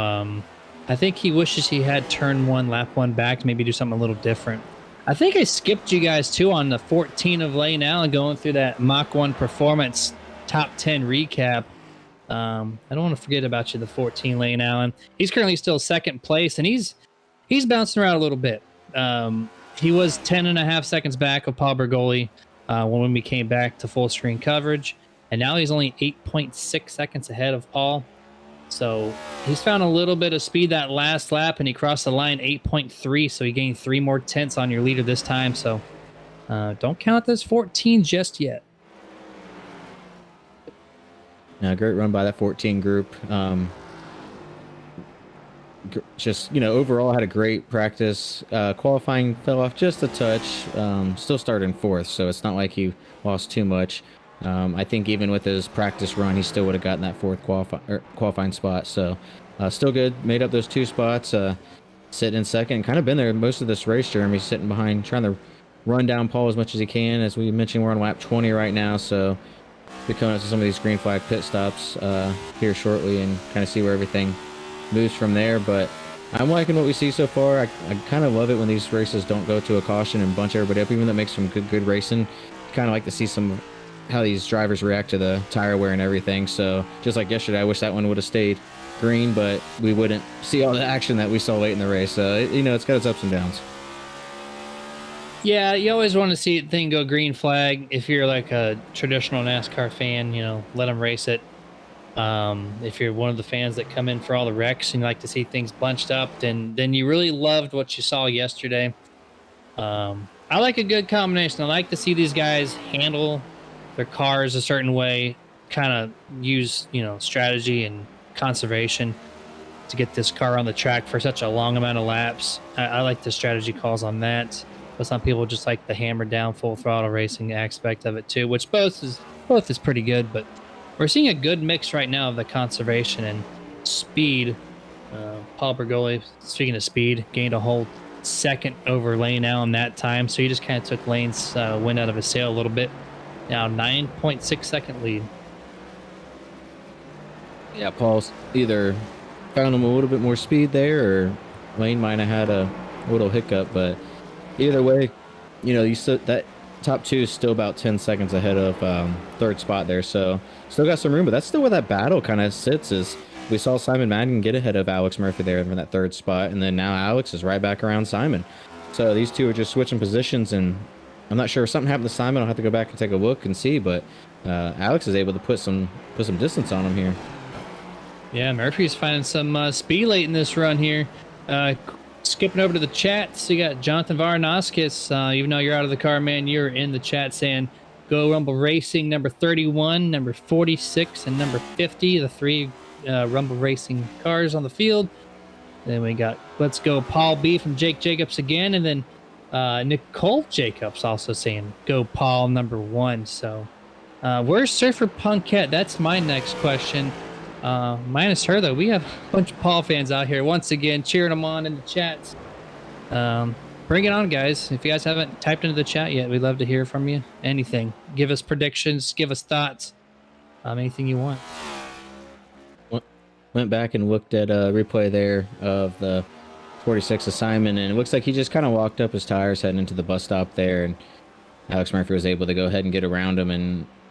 I think he wishes he had turn 1, lap 1 back to maybe do something a little different. I think I skipped you guys, too, on the 14 of Lane Allen going through that Mach-1 Performance top 10 recap. I don't want to forget about you, the 14 Lane Allen. He's currently still 2nd place, and he's bouncing around a little bit. He was 10.5 seconds back of Paul Bergoli when we came back to full screen coverage, and now he's only 8.6 seconds ahead of Paul. So he's found a little bit of speed that last lap, and he crossed the line 8.3, so he gained 3 more tenths on your leader this time. So don't count this 14 just yet. Yeah, great run by that 14 group. Just, overall had a great practice. Qualifying fell off just a touch. Still started in 4th, so it's not like he lost too much. I think even with his practice run, he still would have gotten that 4th qualifying spot. So still good. Made up those 2 spots. Sitting in 2nd. Kind of been there most of this race, Jeremy. Sitting behind, trying to run down Paul as much as he can. As we mentioned, we're on lap 20 right now, so we're coming up to some of these green flag pit stops here shortly and kind of see where everything moves from there. But I'm liking what we see so far. I kind of love it when these races don't go to a caution and bunch everybody up. Even though it makes some good racing, kind of like to see some how these drivers react to the tire wear and everything. So just like yesterday, I wish that one would have stayed green, but we wouldn't see all the action that we saw late in the race. So it's got its ups and downs. Yeah, you always want to see a thing go green flag. If you're like a traditional NASCAR fan, let them race it. If you're one of the fans that come in for all the wrecks and you like to see things bunched up, then you really loved what you saw yesterday. I like a good combination. I like to see these guys handle their cars a certain way, kind of use, strategy and conservation to get this car on the track for such a long amount of laps. I like the strategy calls on that. But some people just like the hammer down full throttle racing aspect of it too, which both is pretty good. But we're seeing a good mix right now of the conservation and speed. Paul Bergoli, speaking of speed, gained a whole 2nd over Lane Allen that time, so he just kind of took Lane's wind out of his sail a little bit. Now 9.6 second lead. Yeah, Paul's either found him a little bit more speed there, or Lane might have had a little hiccup, but either way, you still, that top 2 is still about 10 seconds ahead of 3rd spot there, so still got some room. But that's still where that battle kind of sits. Is we saw Simon Madden get ahead of Alex Murphy there in that 3rd spot, and then now Alex is right back around Simon. So these two are just switching positions, and I'm not sure if something happened to Simon. I'll have to go back and take a look and see, but Alex is able to put some distance on him here. Yeah, Murphy's finding some speed late in this run here. Skipping over to the chat, so you got Jonathan Varanoskis. Even though you're out of the car, man, you're in the chat saying, Go Rumble Racing, number 31, number 46, and number 50, the 3 Rumble Racing cars on the field. Then we got Let's Go Paul B from Jake Jacobs again, and then Nicole Jacobs also saying, Go Paul, number 1. So where's Surfer Punkette? That's my next question. Minus her, though. We have a bunch of Paul fans out here once again cheering them on in the chats. Bring it on, guys. If you guys haven't typed into the chat yet, we'd love to hear from you. Anything. Give us predictions. Give us thoughts. Anything you want. Went back and looked at a replay there of the 46 of Simon, and it looks like he just kind of walked up his tires heading into the bus stop there, and Alex Murphy was able to go ahead and get around him,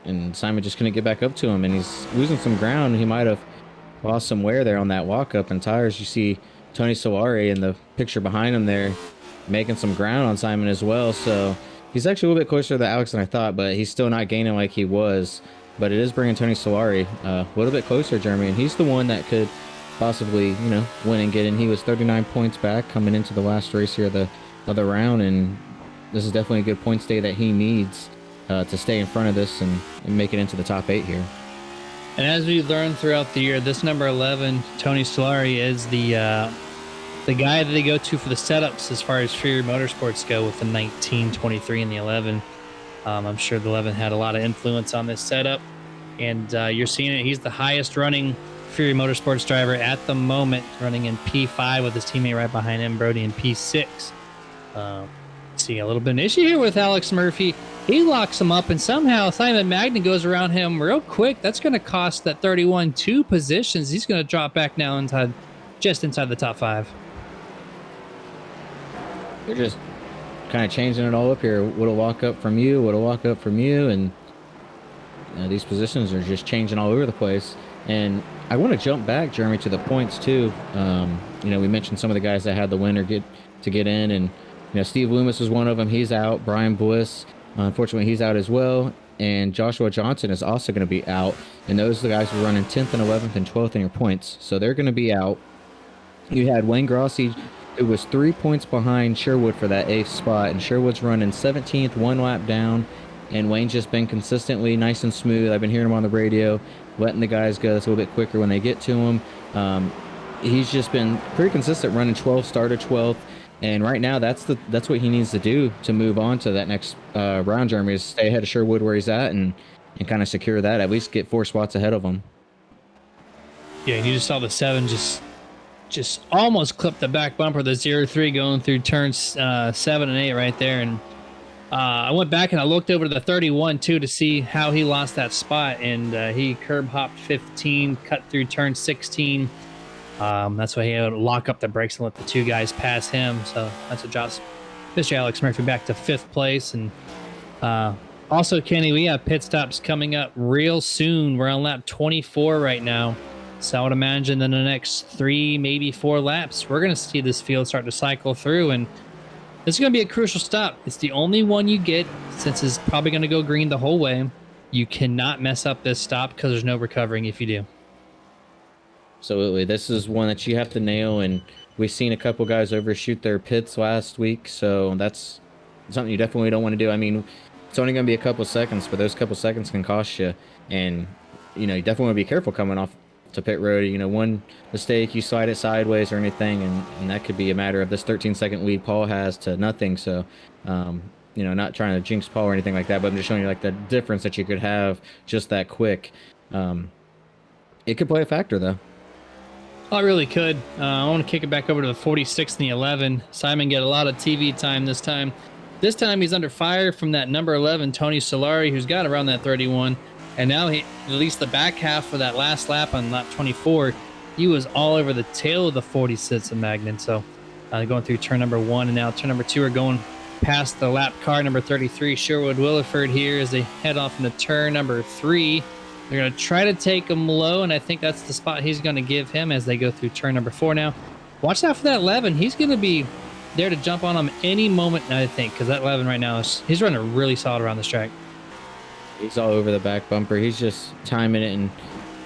and Simon just couldn't get back up to him, and he's losing some ground. He might have lost some wear there on that walk up and tires. You see Tony Solari in the picture behind him there making some ground on Simon as well, so he's actually a little bit closer to Alex than I thought, but he's still not gaining like he was. But it is bringing Tony Solari a little bit closer, Jeremy, and he's the one that could possibly, win and get in. He was 39 points back coming into the last race here, the other round, and this is definitely a good points day that he needs to stay in front of this and make it into the top 8 here. And as we've learned throughout the year, this number 11, Tony Solari, is the guy that they go to for the setups as far as Fury Motorsports go with the 19, 23, and the 11. I'm sure the 11 had a lot of influence on this setup. And you're seeing it. He's the highest running Fury Motorsports driver at the moment, running in P5 with his teammate right behind him, Brody, in P6. Seeing a little bit of an issue here with Alex Murphy. He locks him up, and somehow Simon Magnan goes around him real quick. That's going to cost that 31 2 positions. He's going to drop back now just inside the top 5. They're just kind of changing it all up here. What'll walk up from you, what'll walk up from you, and these positions are just changing all over the place. And I want to jump back, Jeremy, to the points too. We mentioned some of the guys that had the win or get in, and Steve Loomis was one of them. He's out. Brian Bliss, unfortunately, he's out as well. And Joshua Johnson is also going to be out. And those are the guys who are running 10th and 11th and 12th in your points. So they're going to be out. You had Wayne Grossi, who was 3 points behind Sherwood for that 8th spot. And Sherwood's running 17th, 1 lap down. And Wayne's just been consistently nice and smooth. I've been hearing him on the radio, letting the guys go. It's a little bit quicker when they get to him. He's just been pretty consistent, running 12th, started 12th. And right now, that's what he needs to do to move on to that next round, Jeremy, is stay ahead of Sherwood where he's at and kind of secure that, at least get 4 spots ahead of him. Yeah, and you just saw the 7 just almost clipped the back bumper, the 0-3 going through turns 7 and 8 right there. And I went back and I looked over to the 31 too to see how he lost that spot, and he curb hopped 15, cut through turn 16. That's why he had to lock up the brakes and let the 2 guys pass him. So that's what drops Mr. Alex Murphy back to 5th place. And also, Kenny, we have pit stops coming up real soon. We're on lap 24 right now. So I would imagine in the next 3, maybe 4 laps, we're going to see this field start to cycle through. And this is going to be a crucial stop. It's the only one you get, since it's probably going to go green the whole way. You cannot mess up this stop because there's no recovering if you do. Absolutely. This is one that you have to nail, and we've seen a couple guys overshoot their pits last week, so that's something you definitely don't want to do. I mean, it's only going to be a couple seconds, but those couple seconds can cost you, and you definitely want to be careful coming off to pit road. One mistake, you slide it sideways or anything, and that could be a matter of this 13-second lead Paul has to nothing. So not trying to jinx Paul or anything like that, but I'm just showing you like the difference that you could have just that quick. It could play a factor though. Oh, it really could. I want to kick it back over to the 46 and the 11. Simon get a lot of TV time this time. This time he's under fire from that number 11, Tony Solari, who's got around that 31. And now he, at least the back half of that last lap on lap 24, he was all over the tail of the 46 of Magnan. So going through turn number 1 and now turn number 2 are going past the lap car number 33, Sherwood Williford, here as they head off into turn number 3. They're going to try to take him low, and I think that's the spot he's going to give him as they go through turn number 4 now. Watch out for that 11. He's going to be there to jump on him any moment, I think, because that 11 right now, he's running really solid around this track. He's all over the back bumper. He's just timing it, and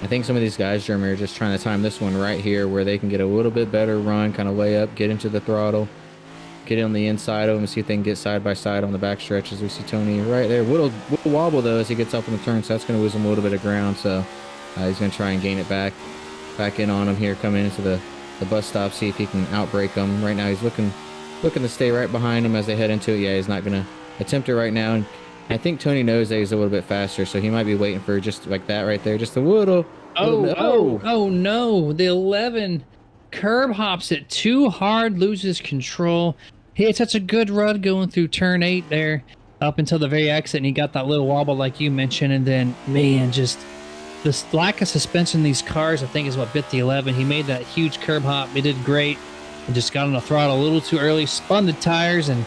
I think some of these guys, Jeremy, are just trying to time this one right here where they can get a little bit better run, kind of lay up, get into the throttle, get on the inside of him, and see if they can get side by side on the back stretch. As we see Tony right there. Little wobble, though, as he gets up in the turn, so that's going to lose him a little bit of ground. So he's going to try and gain it back in on him here, coming into the bus stop, see if he can outbrake him. Right now he's looking to stay right behind him as they head into it. Yeah, he's not going to attempt it right now. And I think Tony knows that he's a little bit faster, so he might be waiting for just like that right there, just a little. Oh no, the 11 curb hops it too hard, loses control. He had such a good run going through turn 8 there up until the very exit, and he got that little wobble like you mentioned, and then, man, just this lack of suspension in these cars, I think, is what bit the 11. He made that huge curb hop. He did great and just got on the throttle a little too early, spun the tires, and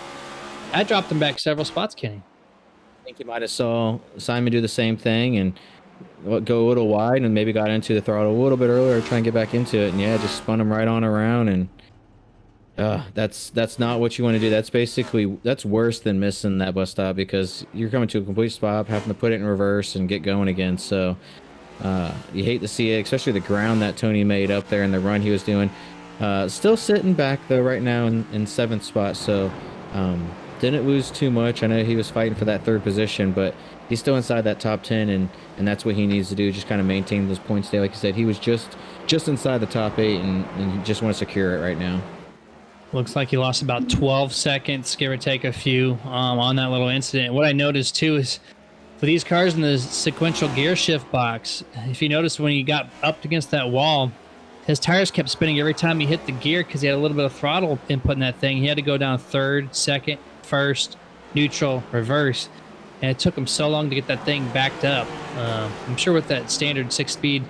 I dropped him back several spots, Kenny. I think you might have saw Simon do the same thing and go a little wide and maybe got into the throttle a little bit earlier, try and get back into it, and yeah, just spun him right on around, and that's not what you want to do. That's worse than missing that bus stop, because you're coming to a complete stop, having to put it in reverse and get going again. So you hate to see it, especially the ground that Tony made up there and the run he was doing. Still sitting back though right now in 7th spot. So didn't lose too much. I know he was fighting for that 3rd position, but he's still inside that top 10, and that's what he needs to do, just kind of maintain those points there. Like you said, he was just inside the top 8, and he just want to secure it right now. Looks like he lost about 12 seconds, give or take a few, on that little incident. What I noticed too is for these cars in the sequential gear shift box, if you notice when he got up against that wall, his tires kept spinning every time he hit the gear because he had a little bit of throttle input in that thing. He had to go down 3rd, 2nd, 1st, neutral, reverse, and it took him so long to get that thing backed up. I'm sure with that standard 6-speed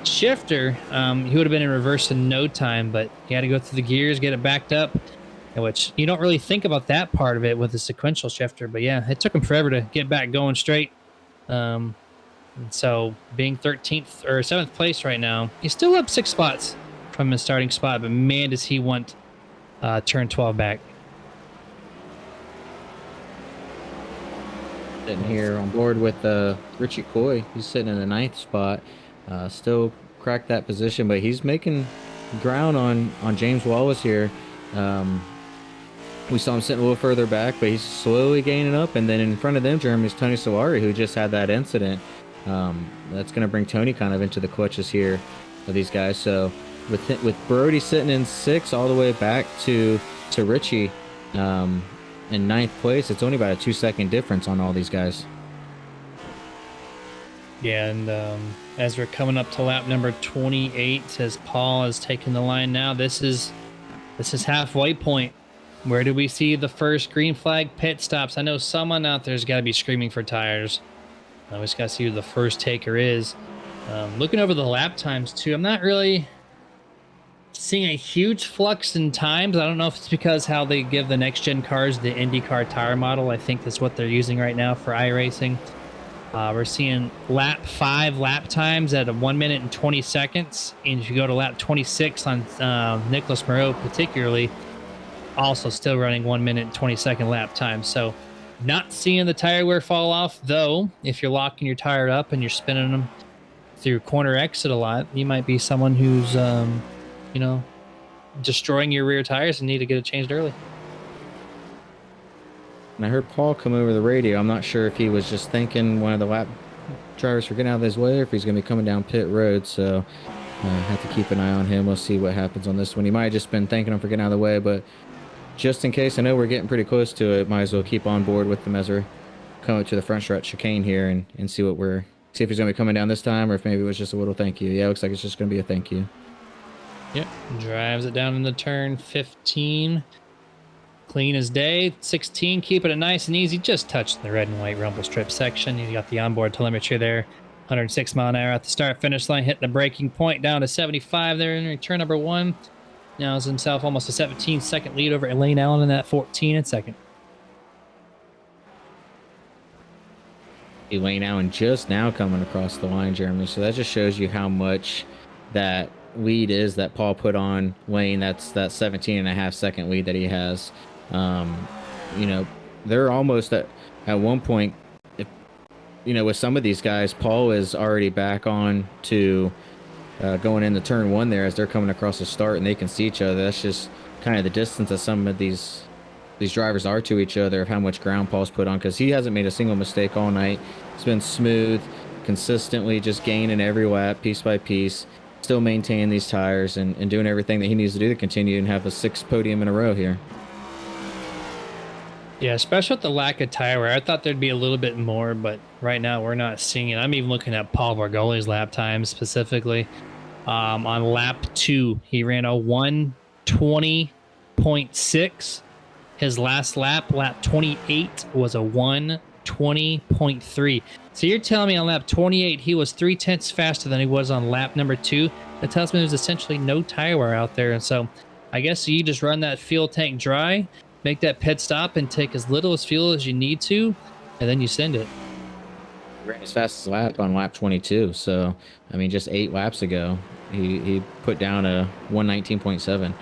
shifter, he would have been in reverse in no time, but he had to go through the gears, get it backed up, which you don't really think about that part of it with the sequential shifter. But yeah, it took him forever to get back going straight. And so being 13th or 7th place right now, he's still up 6 spots from his starting spot, but man, does he want turn 12 back. Sitting here on board with Richie Coy. He's sitting in the 9th spot. Still cracked that position, but he's making ground on James Wallace here. We saw him sitting a little further back, but he's slowly gaining up. And then in front of them, Jeremy's Tony Solari, who just had that incident. That's going to bring Tony kind of into the clutches here of these guys. So with Brody sitting in 6th all the way back to Richie in 9th place, it's only about a 2-second difference on all these guys. Yeah, and as we're coming up to lap number 28, as Paul has taken the line now, this is halfway point. Where do we see the first green flag pit stops? I know someone out there's got to be screaming for tires. We just got to see who the first taker is. Looking over the lap times too, I'm not really seeing a huge flux in times. I don't know if it's because how they give the next gen cars the IndyCar tire model. I think that's what they're using right now for iRacing. We're seeing lap 5 lap times at 1 minute and 20 seconds. And if you go to lap 26 on Nicholas Moreau particularly, also still running 1 minute and 20-second lap time. So not seeing the tire wear fall off, though. If you're locking your tire up and you're spinning them through corner exit a lot, you might be someone who's, destroying your rear tires and need to get it changed early. And I heard Paul come over the radio. I'm not sure if he was just thanking one of the lap drivers for getting out of his way or if he's going to be coming down pit road. So have to keep an eye on him. We'll see what happens on this one. He might have just been thanking him for getting out of the way, but just in case, I know we're getting pretty close to it, might as well keep on board with them as we're coming to the front stretch chicane here and see if he's going to be coming down this time or if maybe it was just a little thank you. Yeah, it looks like it's just going to be a thank you. Yep, drives it down in the turn 15. Clean as day. 16, keeping it nice and easy. Just touched the red and white rumble strip section. You got the onboard telemetry there. 106 mile an hour at the start finish line. Hit the breaking point down to 75 there in turn number 1. Now has himself almost a 17-second lead over Elaine Allen in that 14 and second. Elaine Allen just now coming across the line, Jeremy. So that just shows you how much that lead is that Paul put on Wayne. That's that 17.5-second lead that he has. They're almost at one point, with some of these guys, Paul is already back on to going into turn 1 there as they're coming across the start and they can see each other. That's just kind of the distance that some of these drivers are to each other of how much ground Paul's put on, because he hasn't made a single mistake all night. It's been smooth, consistently just gaining every lap, piece by piece, still maintaining these tires and doing everything that he needs to do to continue and have a 6th podium in a row here. Yeah, especially with the lack of tire wear. I thought there'd be a little bit more, but right now we're not seeing it. I'm even looking at Paul Vargoli's lap time specifically. On lap 2, he ran a 1:20.6. His last lap, lap 28, was a 1:20.3. So you're telling me on lap 28, he was 0.3 faster than he was on lap number 2. That tells me there's essentially no tire wear out there. And so I guess you just run that fuel tank dry, make that pit stop, and take as little as fuel as you need to, and then you send it. He ran his fastest lap on lap 22. So, just 8 laps ago, he put down a 1:19.7,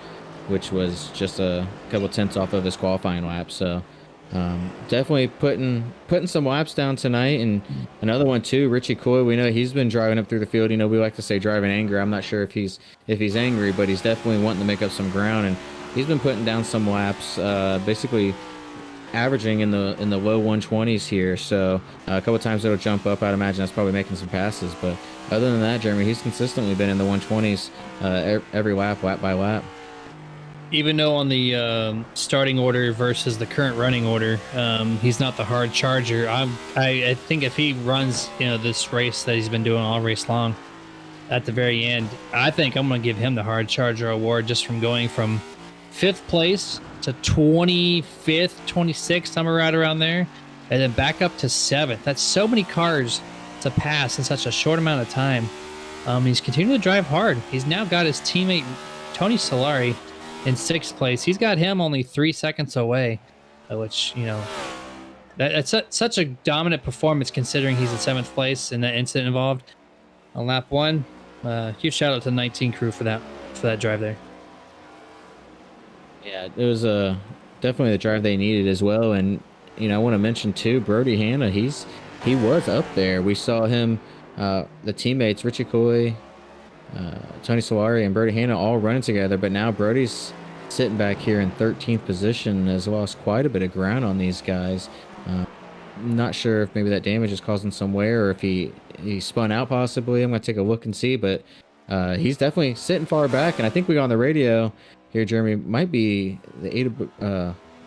which was just a couple tenths off of his qualifying lap. So definitely putting some laps down tonight. And another one too, Richie Coy, we know he's been driving up through the field. We like to say driving angry. I'm not sure if he's angry, but he's definitely wanting to make up some ground, and he's been putting down some laps, basically averaging in the low 120s here. So a couple times it'll jump up. I'd imagine that's probably making some passes. But other than that, Jeremy, he's consistently been in the 120s every lap by lap. Even though on the starting order versus the current running order, he's not the hard charger. I think if he runs, this race that he's been doing all race long, at the very end, I think I'm going to give him the hard charger award just from going from 5th place to 25th, 26th, somewhere right around there, and then back up to 7th. That's so many cars to pass in such a short amount of time. He's continuing to drive hard. He's now got his teammate Tony Solari in 6th place. He's got him only 3 seconds away, which, that's such a dominant performance considering he's in 7th place in that incident involved on lap 1. Huge shout out to the 19 crew for that drive there. Yeah, it was definitely the drive they needed as well. And I want to mention too, Brody Hannah. He was up there. We saw him, the teammates Richie Coy, Tony Solari, and Brody Hannah all running together. But now Brody's sitting back here in 13th position, has lost quite a bit of ground on these guys. Not sure if maybe that damage is causing some wear or if he spun out possibly. I'm going to take a look and see, but he's definitely sitting far back. And I think we got on the radio here, Jeremy, might be the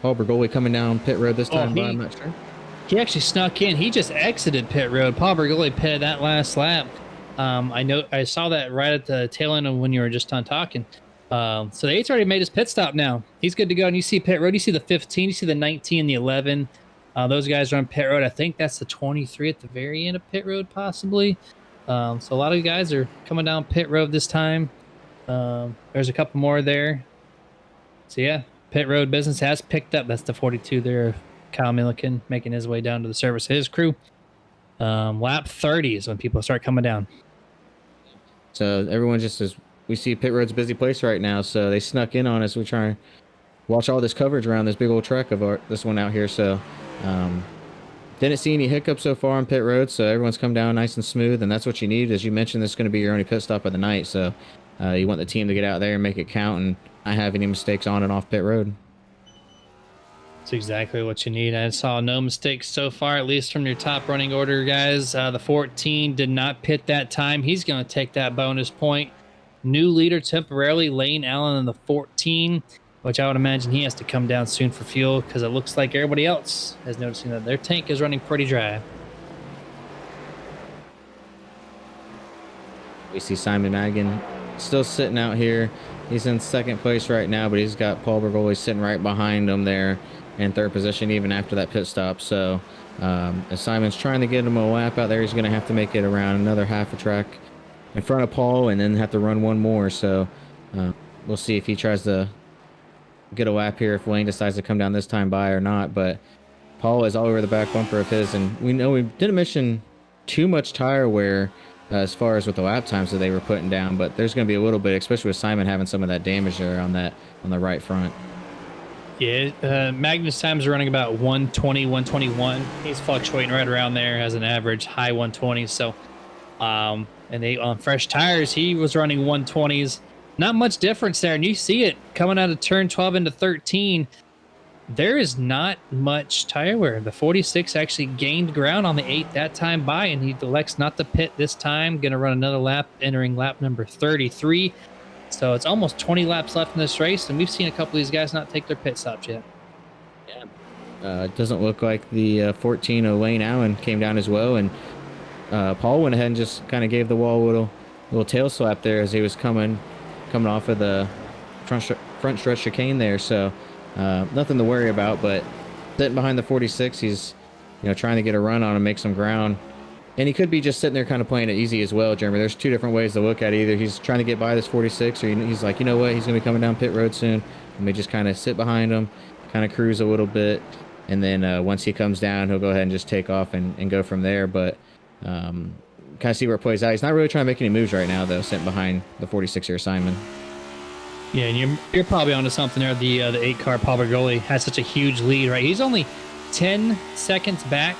Paul Bergoli coming down pit road this time, but I'm not sure. He actually snuck in. He just exited pit road. Paul Bergoli pitted that last lap. I saw that right at the tail end of when you were just done talking. So the 8's already made his pit stop now. He's good to go. And you see pit road, you see the 15, you see the 19, the 11. Those guys are on pit road. I think that's the 23 at the very end of pit road, possibly. So a lot of guys are coming down pit road this time. There's a couple more there. So yeah, pit road business has picked up. That's the 42 there. Kyle Milliken making his way down to the service of his crew. Lap 30 is when people start coming down. So everyone just is. We see pit road's a busy place right now, so they snuck in on us. We try and watch all this coverage around this big old truck of this one out here. So didn't see any hiccups so far on pit road, so everyone's come down nice and smooth, and that's what you need. As you mentioned, this is going to be your only pit stop of the night, so you want the team to get out there and make it count and not have any mistakes on and off pit road. That's exactly what you need. I saw no mistakes so far, at least from your top running order guys. The 14 did not pit that time. He's going to take that bonus point. New leader temporarily, Lane Allen in the 14, which I would imagine he has to come down soon for fuel because it looks like everybody else is noticing that their tank is running pretty dry. We see Simon Madigan still sitting out here. He's in 2nd place right now, but he's got Paul Bergoli sitting right behind him there in 3rd position even after that pit stop. So as Simon's trying to get him a lap out there, he's going to have to make it around another half a track in front of Paul and then have to run one more. So we'll see if he tries to get a lap here, if Lane decides to come down this time by or not. But Paul is all over the back bumper of his, and we know we didn't mention too much tire wear as far as with the lap times that they were putting down, but there's going to be a little bit, especially with Simon having some of that damage there on the right front. Yeah, Magnus times are running about 120, 121. He's fluctuating right around there as an average, high 120s. So, and on fresh tires, he was running 120s. Not much difference there, and you see it coming out of turn 12 into 13. There is not much tire wear. The 46 actually gained ground on the 8 that time by, and he elects not to pit this time. Going to run another lap, entering lap number 33. So it's almost 20 laps left in this race, and we've seen a couple of these guys not take their pit stops yet. Yeah. It doesn't look like the 14 of Lane Allen came down as well, and Paul went ahead and just kind of gave the wall a little tail slap there as he was coming off of the front stretch chicane there. So nothing to worry about, but sitting behind the 46, he's trying to get a run on and make some ground. And he could be just sitting there kind of playing it easy as well, Jeremy. There's two different ways to look at it. Either he's trying to get by this 46, or he's like, you know what, he's going to be coming down pit road soon. Let me just kind of sit behind him, kind of cruise a little bit, and then once he comes down, he'll go ahead and just take off and go from there. But kind of see where it plays out. He's not really trying to make any moves right now, though, sitting behind the 46 here, Simon. Yeah, and you're probably onto something there. The 8 car Paul Bergoli has such a huge lead, right? He's only 10 seconds back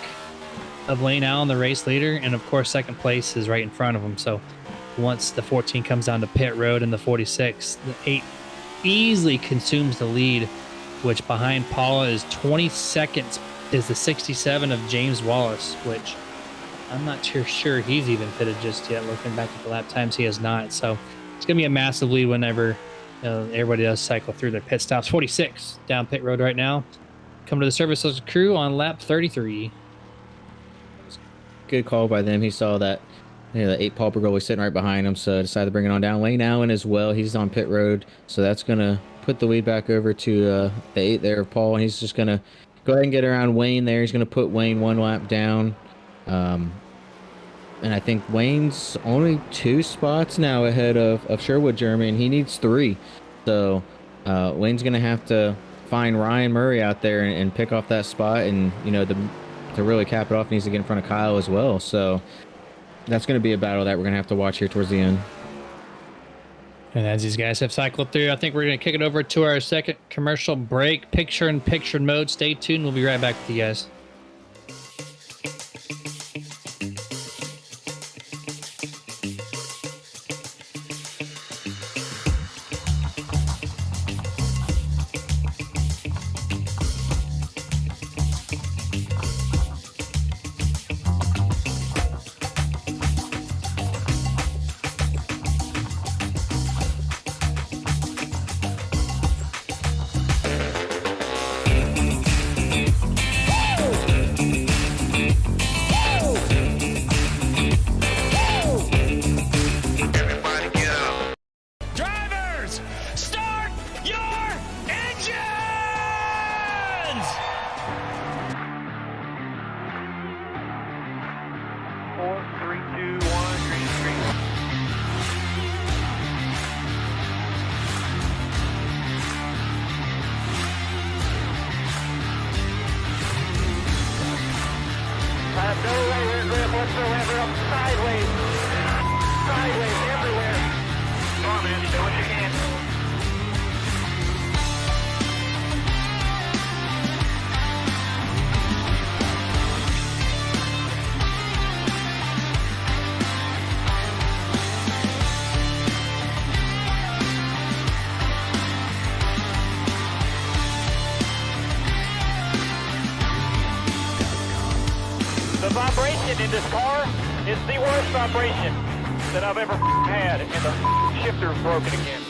of Lane Allen, the race leader, and of course second place is right in front of him. So once the 14 comes down to pit road and the 46, the 8 easily consumes the lead which behind Paula is 20 seconds is the 67 of James Wallace, which I'm not sure he's even pitted just yet. Looking back at the lap times, he has not. So it's going to be a massive lead whenever everybody does cycle through their pit stops. 46 down pit road right now. Come to the service of the crew on lap 33. Good call by them. He saw that the 8 Paul Bergoli sitting right behind him, so decided to bring it on down. Wayne Allen as well. He's on pit road, so that's going to put the lead back over to the 8 there of Paul, and he's just going to go ahead and get around Wayne there. He's going to put Wayne 1 lap down. And I think Wayne's only 2 spots now ahead of Sherwood, Jeremy, and he needs 3. So Wayne's going to have to find Ryan Murray out there and pick off that spot. And, you know, to really cap it off, he needs to get in front of Kyle as well. So that's going to be a battle that we're going to have to watch here towards the end. And as these guys have cycled through, I think we're going to kick it over to our second commercial break. Picture-in-picture mode. Stay tuned. We'll be right back with you guys. No layer grip whatsoever. Up sideways. Sideways everywhere. Come on, man. Do what you can. The vibration in this car is the worst vibration that I've ever had, and the shifter's broken again.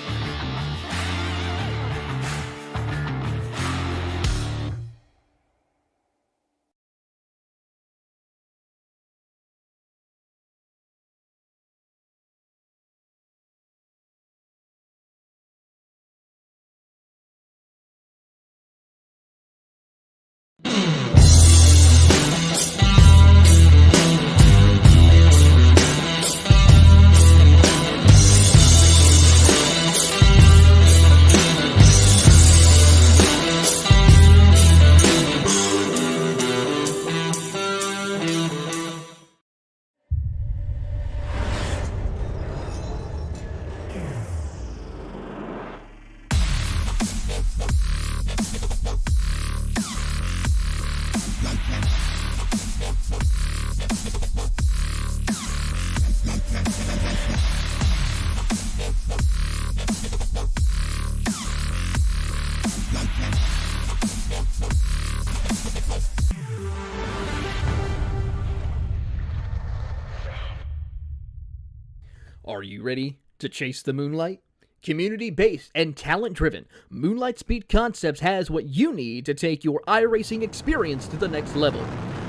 Are you ready to chase the moonlight? Community-based and talent-driven, Moonlight Speed Concepts has what you need to take your iRacing experience to the next level.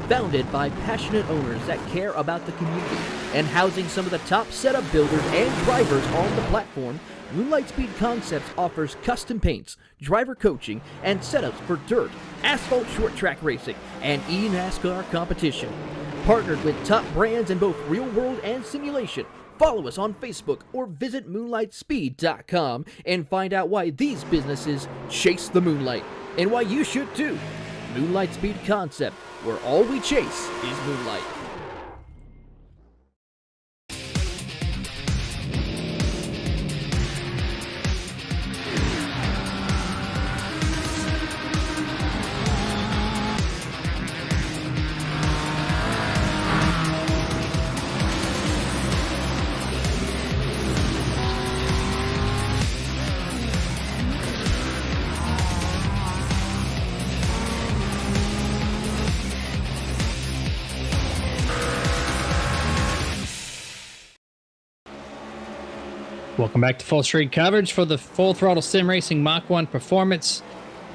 Founded by passionate owners that care about the community and housing some of the top setup builders and drivers on the platform, Moonlight Speed Concepts offers custom paints, driver coaching, and setups for dirt, asphalt short track racing, and e-NASCAR competition. Partnered with top brands in both real world and simulation. Follow us on Facebook or visit moonlightspeed.com and find out why these businesses chase the moonlight and why you should too. Moonlight Speed Concept, where all we chase is moonlight. Welcome back to full screen coverage for the Full Throttle Sim Racing Mach-1 Performance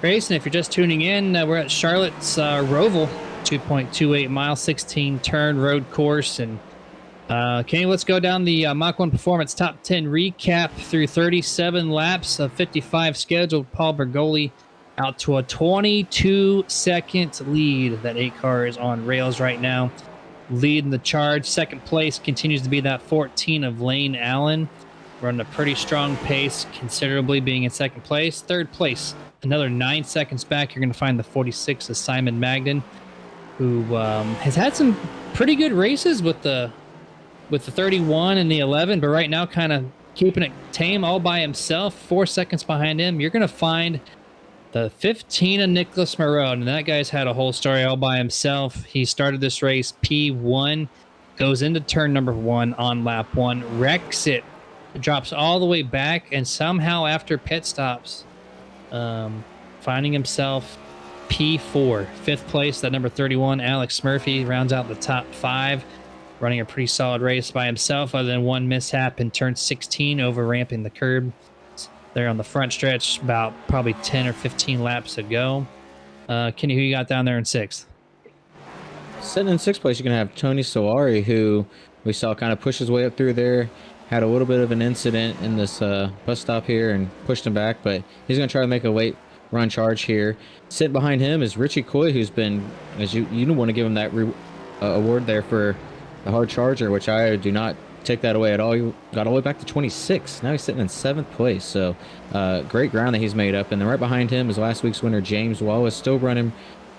race. And if you're just tuning in, we're at Charlotte's Roval, 2.28 mile, 16 turn road course. And Kenny, let's go down the Mach-1 Performance top 10 recap through 37 laps of 55 scheduled. Paul Bergoli out to a 22-second lead. That 8 car is on rails right now, leading the charge. Second place continues to be that 14 of Lane Allen, running a pretty strong pace, considerably being in second place. Third place, another 9 seconds back, you're going to find the 46 of Simon Magden, who has had some pretty good races with the 31 and the 11, but right now kind of keeping it tame all by himself. 4 seconds behind him, you're going to find the 15 of Nicholas Moreau, and that guy's had a whole story all by himself. He started this race P1, goes into turn number 1 on lap 1, wrecks it, drops all the way back, and somehow after pit stops, finding himself P4, 5th place. That number 31, Alex Murphy, rounds out the top 5, running a pretty solid race by himself, other than one mishap in turn 16, over ramping the curb there on the front stretch, about probably 10 or 15 laps ago. Kenny, who you got down there in 6th? Sitting in 6th place, you're going to have Tony Solari, who we saw kind of push his way up through there. Had a little bit of an incident in this bus stop here and pushed him back, but he's going to try to make a late run charge here. Sitting behind him is Richie Coy, who's been, as you don't want to give him that award there for the hard charger, which I do not take that away at all. He got all the way back to 26. Now he's sitting in 7th place, so great ground that he's made up. And then right behind him is last week's winner, James Wallace, still running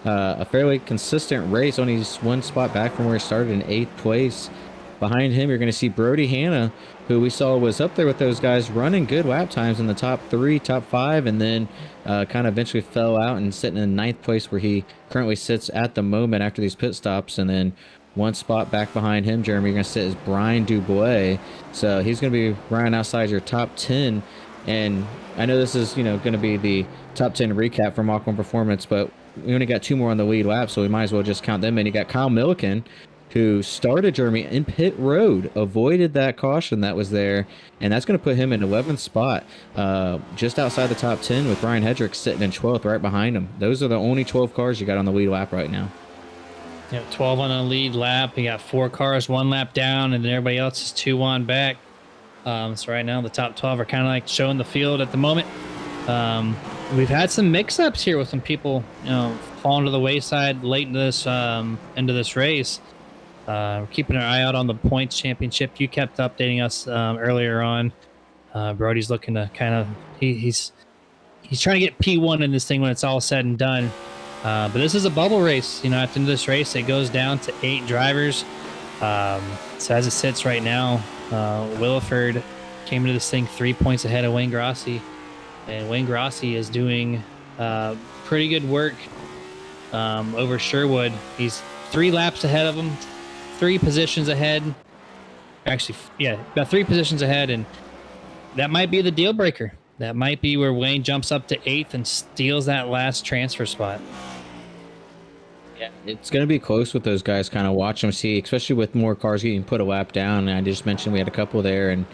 a fairly consistent race. Only he's 1 spot back from where he started in 8th place. Behind him, you're going to see Brody Hannah, who we saw was up there with those guys, running good lap times in the top 3, top 5, and then kind of eventually fell out and sitting in 9th place, where he currently sits at the moment after these pit stops. And then 1 spot back behind him, Jeremy, you're going to sit is Brian Dubois. So he's going to be running outside your top 10. And I know this is, going to be the top 10 recap for Mach-1 Performance, but we only got 2 more on the lead lap, so we might as well just count them in. You got Kyle Milliken, who started, Jeremy, in pit road, avoided that caution that was there, and that's going to put him in 11th spot, just outside the top 10, with Ryan Hedrick sitting in 12th right behind him. Those are the only 12 cars you got on the lead lap right now. 12 on the lead lap. You got 4 cars 1 lap down, and then everybody else is 2 on back. So right now the top 12 are kind of like showing the field at the moment. We've had some mix-ups here with some people, falling to the wayside late into this race. We're keeping our eye out on the points championship. You kept updating us earlier on. Brody's looking to kind of he's trying to get P1 in this thing when it's all said and done. But this is a bubble race. At the end of this race, it goes down to 8 drivers. So as it sits right now, Williford came into this thing 3 points ahead of Wayne Grassi, and Wayne Grassi is doing pretty good work over Sherwood. He's 3 laps ahead of him. 3 positions ahead. Actually, yeah, about 3 positions ahead, and that might be the deal breaker. That might be where Wayne jumps up to 8th and steals that last transfer spot. Yeah, it's going to be close with those guys. Kind of watch them, see, especially with more cars getting put a lap down. And I just mentioned we had a couple there, and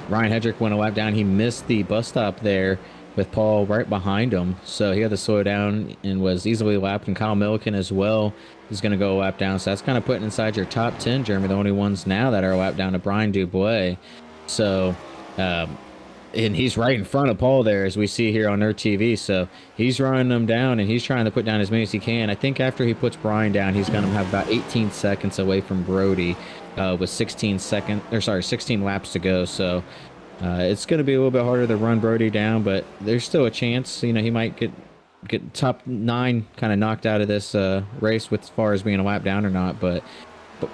Ryan Hedrick went a lap down. He missed the bus stop there with Paul right behind him, so he had to slow down and was easily lapped. And Kyle Milliken as well is going to go a lap down, so that's kind of putting inside your top 10, Jeremy. The only ones now that are a lap down to Brian Dubois. So and he's right in front of Paul there, as we see here on NERDtv. So he's running them down, and he's trying to put down as many as he can. I think after he puts Brian down, he's going to have about 18 seconds away from Brody, with 16 laps to go. So it's going to be a little bit harder to run Brody down, but there's still a chance. He might get top 9 kind of knocked out of this race with as far as being a lap down or not. But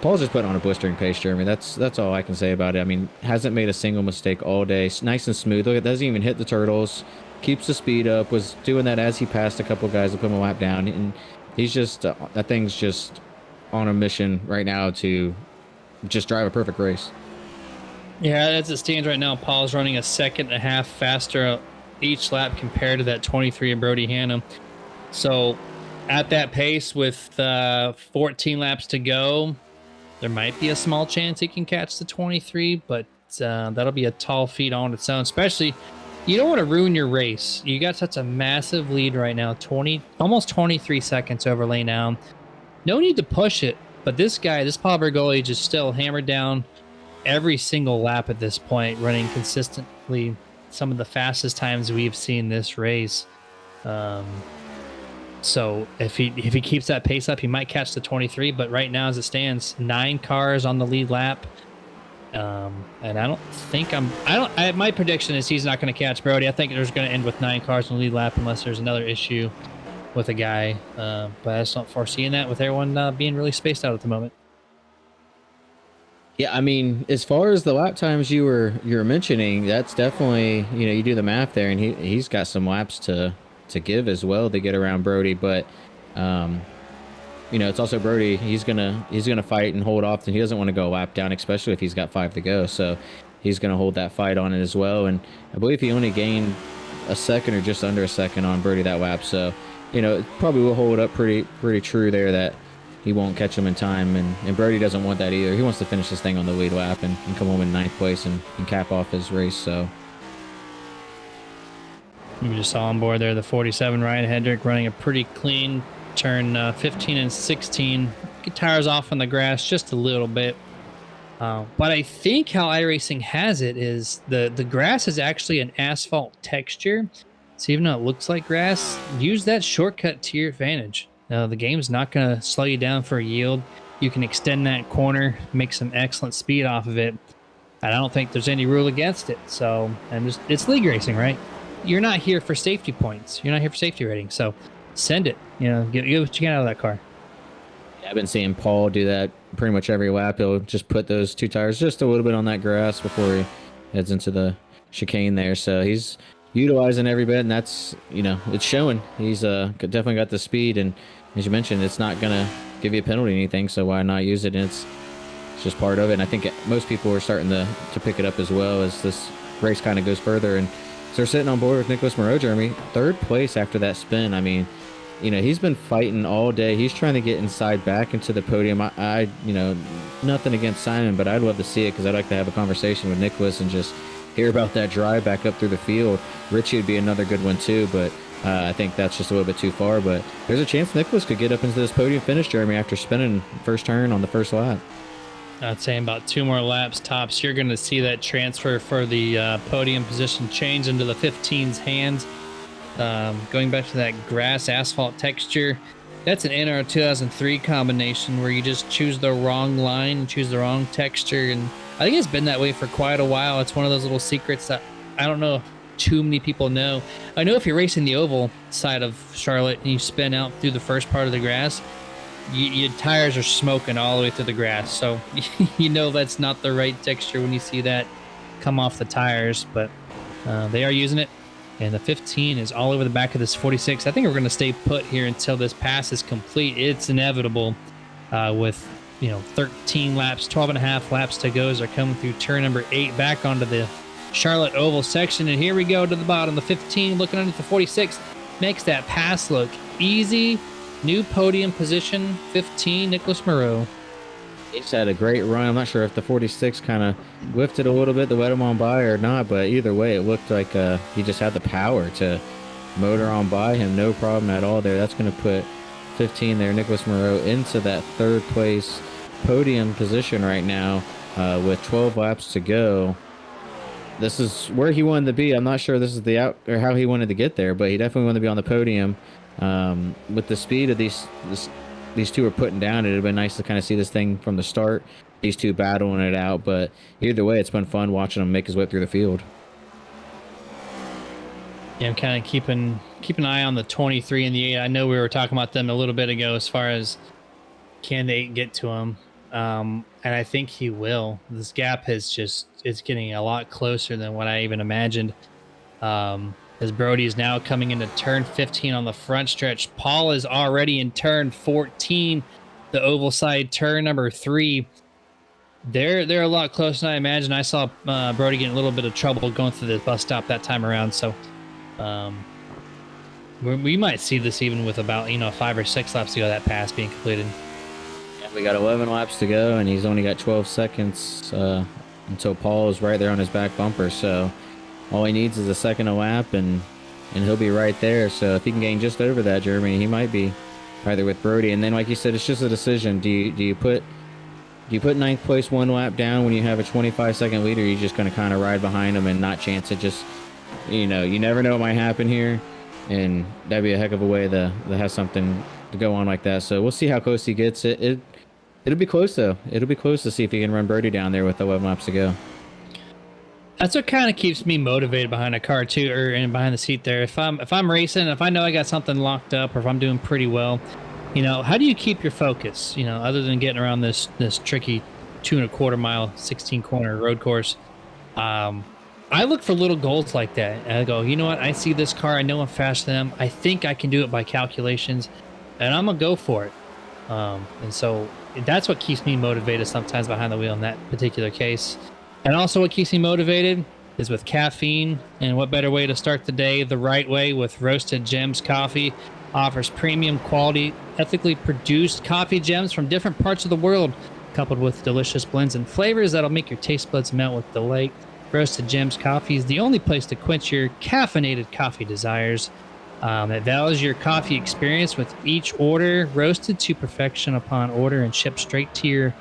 Paul's just put on a blistering pace, Jeremy. That's all I can say about it. I mean, hasn't made a single mistake all day. Nice and smooth. Look, it doesn't even hit the turtles. Keeps the speed up. Was doing that as he passed a couple guys to put him a lap down. And he's just, that thing's just on a mission right now to just drive a perfect race. Yeah, as it stands right now, Paul's running a 1.5 seconds faster each lap compared to that 23 of Brody Hannah. So at that pace with 14 laps to go, there might be a small chance he can catch the 23, but that'll be a tall feat on its own. Especially, you don't want to ruin your race. You got such a massive lead right now, almost 23 seconds over lane down. No need to push it, but this Paul Bergoli just still hammered down every single lap at this point, running consistently some of the fastest times we've seen this race. So if he keeps that pace up, he might catch the 23. But right now, as it stands, 9 cars on the lead lap. And I don't think my prediction is he's not going to catch Brody. I think there's going to end with 9 cars on the lead lap unless there's another issue with a guy. But I just don't foresee that with everyone being really spaced out at the moment. Yeah, I mean, as far as the lap times you were mentioning, that's definitely, you do the math there, and he's got some laps to give as well to get around Brody. But it's also Brody. He's gonna fight and hold off, and he doesn't want to go a lap down, especially if he's got 5 to go. So he's gonna hold that fight on it as well. And I believe he only gained a second or just under a second on Brody that lap. So it probably will hold up pretty true there that he won't catch him in time. And Brody doesn't want that either. He wants to finish this thing on the lead lap and come home in 9th place and cap off his race. So. We just saw on board there the 47 Ryan Hendrick running a pretty clean turn 15 and 16. Get tires off on the grass just a little bit. But I think how iRacing has it is the grass is actually an asphalt texture. So even though it looks like grass, use that shortcut to your advantage. The game's not going to slow you down for a yield. You can extend that corner, make some excellent speed off of it. And I don't think there's any rule against it. So, and it's league racing, right? You're not here for safety points. You're not here for safety ratings. So send it. Get what you can out of that car. Yeah, I've been seeing Paul do that pretty much every lap. He'll just put those 2 tires just a little bit on that grass before he heads into the chicane there. So he's utilizing every bit, and that's, it's showing. He's definitely got the speed, and as you mentioned, it's not going to give you a penalty or anything, so why not use it? And it's just part of it. And I think most people are starting to pick it up as well as this race kind of goes further. And so they're sitting on board with Nicholas Moreau, Jeremy. 3rd place after that spin. I mean, he's been fighting all day. He's trying to get inside back into the podium. I nothing against Simon, but I'd love to see it because I'd like to have a conversation with Nicholas and just hear about that drive back up through the field. Richie would be another good one too, but I think that's just a little bit too far. But there's a chance Nicholas could get up into this podium finish, Jeremy, after spinning first turn on the first lap. I'd say in about 2 more laps tops, you're going to see that transfer for the podium position change into the 15's hands. Going back to that grass asphalt texture, that's an NR 2003 combination where you just choose the wrong line, choose the wrong texture, and I think it's been that way for quite a while. It's one of those little secrets that I don't know if too many people know. I know if you're racing the oval side of Charlotte and you spin out through the first part of the grass, your tires are smoking all the way through the grass. So that's not the right texture when you see that come off the tires, but they are using it. And the 15 is all over the back of this 46. I think we're going to stay put here until this pass is complete. It's inevitable with 13 laps, 12 and a half laps to go as they're coming through turn number 8 back onto the Charlotte Oval section. And here we go to the bottom. The 15 looking underneath the 46 makes that pass look easy. New podium position, 15, Nicholas Moreau. He's had a great run. I'm not sure if the 46 kind of whiffed it a little bit to let him on by or not, but either way, it looked like he just had the power to motor on by him. No problem at all there. That's going to put 15 there, Nicholas Moreau, into that 3rd place podium position right now with 12 laps to go. This is where he wanted to be. I'm not sure this is the out or how he wanted to get there, but he definitely wanted to be on the podium. With the speed of these two are putting down, it'd have been nice to kind of see this thing from the start. These two battling it out, but either way, it's been fun watching him make his way through the field. Yeah, I'm kind of keep an eye on the 23 and the 8. I know we were talking about them a little bit ago as far as can the 8 get to him, and I think he will. This gap it's getting a lot closer than what I even imagined. As Brody is now coming into turn 15 on the front stretch. Paul is already in turn 14, the oval side turn number 3. They're a lot closer than I imagined. I saw Brody get in a little bit of trouble going through the bus stop that time around. So we might see this even with about 5 or 6 laps to go, that pass being completed. Yeah, we got 11 laps to go, and he's only got 12 seconds until Paul is right there on his back bumper. So all he needs is a second a lap, and he'll be right there. So if he can gain just over that, Jeremy, he might be right there with Brody. And then, like you said, it's just a decision. Do you put ninth place 1 lap down when you have a 25-second lead, or are you just going to kind of ride behind him and not chance it? Just, you never know what might happen here, and that'd be a heck of a way to have something to go on like that. So we'll see how close he gets. It'll be close, though. It'll be close to see if he can run Brody down there with 11 laps to go. That's what kind of keeps me motivated behind a car too, or in behind the seat there. If I'm racing, if I know I got something locked up, or if I'm doing pretty well, how do you keep your focus? Other than getting around this tricky 2.25 mile 16 corner road course, I look for little goals like that. And I go, you know what? I see this car. I know I'm faster than them. I think I can do it by calculations, and I'm gonna go for it. And so that's what keeps me motivated sometimes behind the wheel in that particular case. And also what keeps me motivated is with caffeine, and what better way to start the day the right way with Roasted Gems Coffee. Offers premium quality, ethically produced coffee gems from different parts of the world, coupled with delicious blends and flavors that'll make your taste buds melt with delight. Roasted Gems Coffee is the only place to quench your caffeinated coffee desires. It values your coffee experience with each order, roasted to perfection upon order and shipped straight to your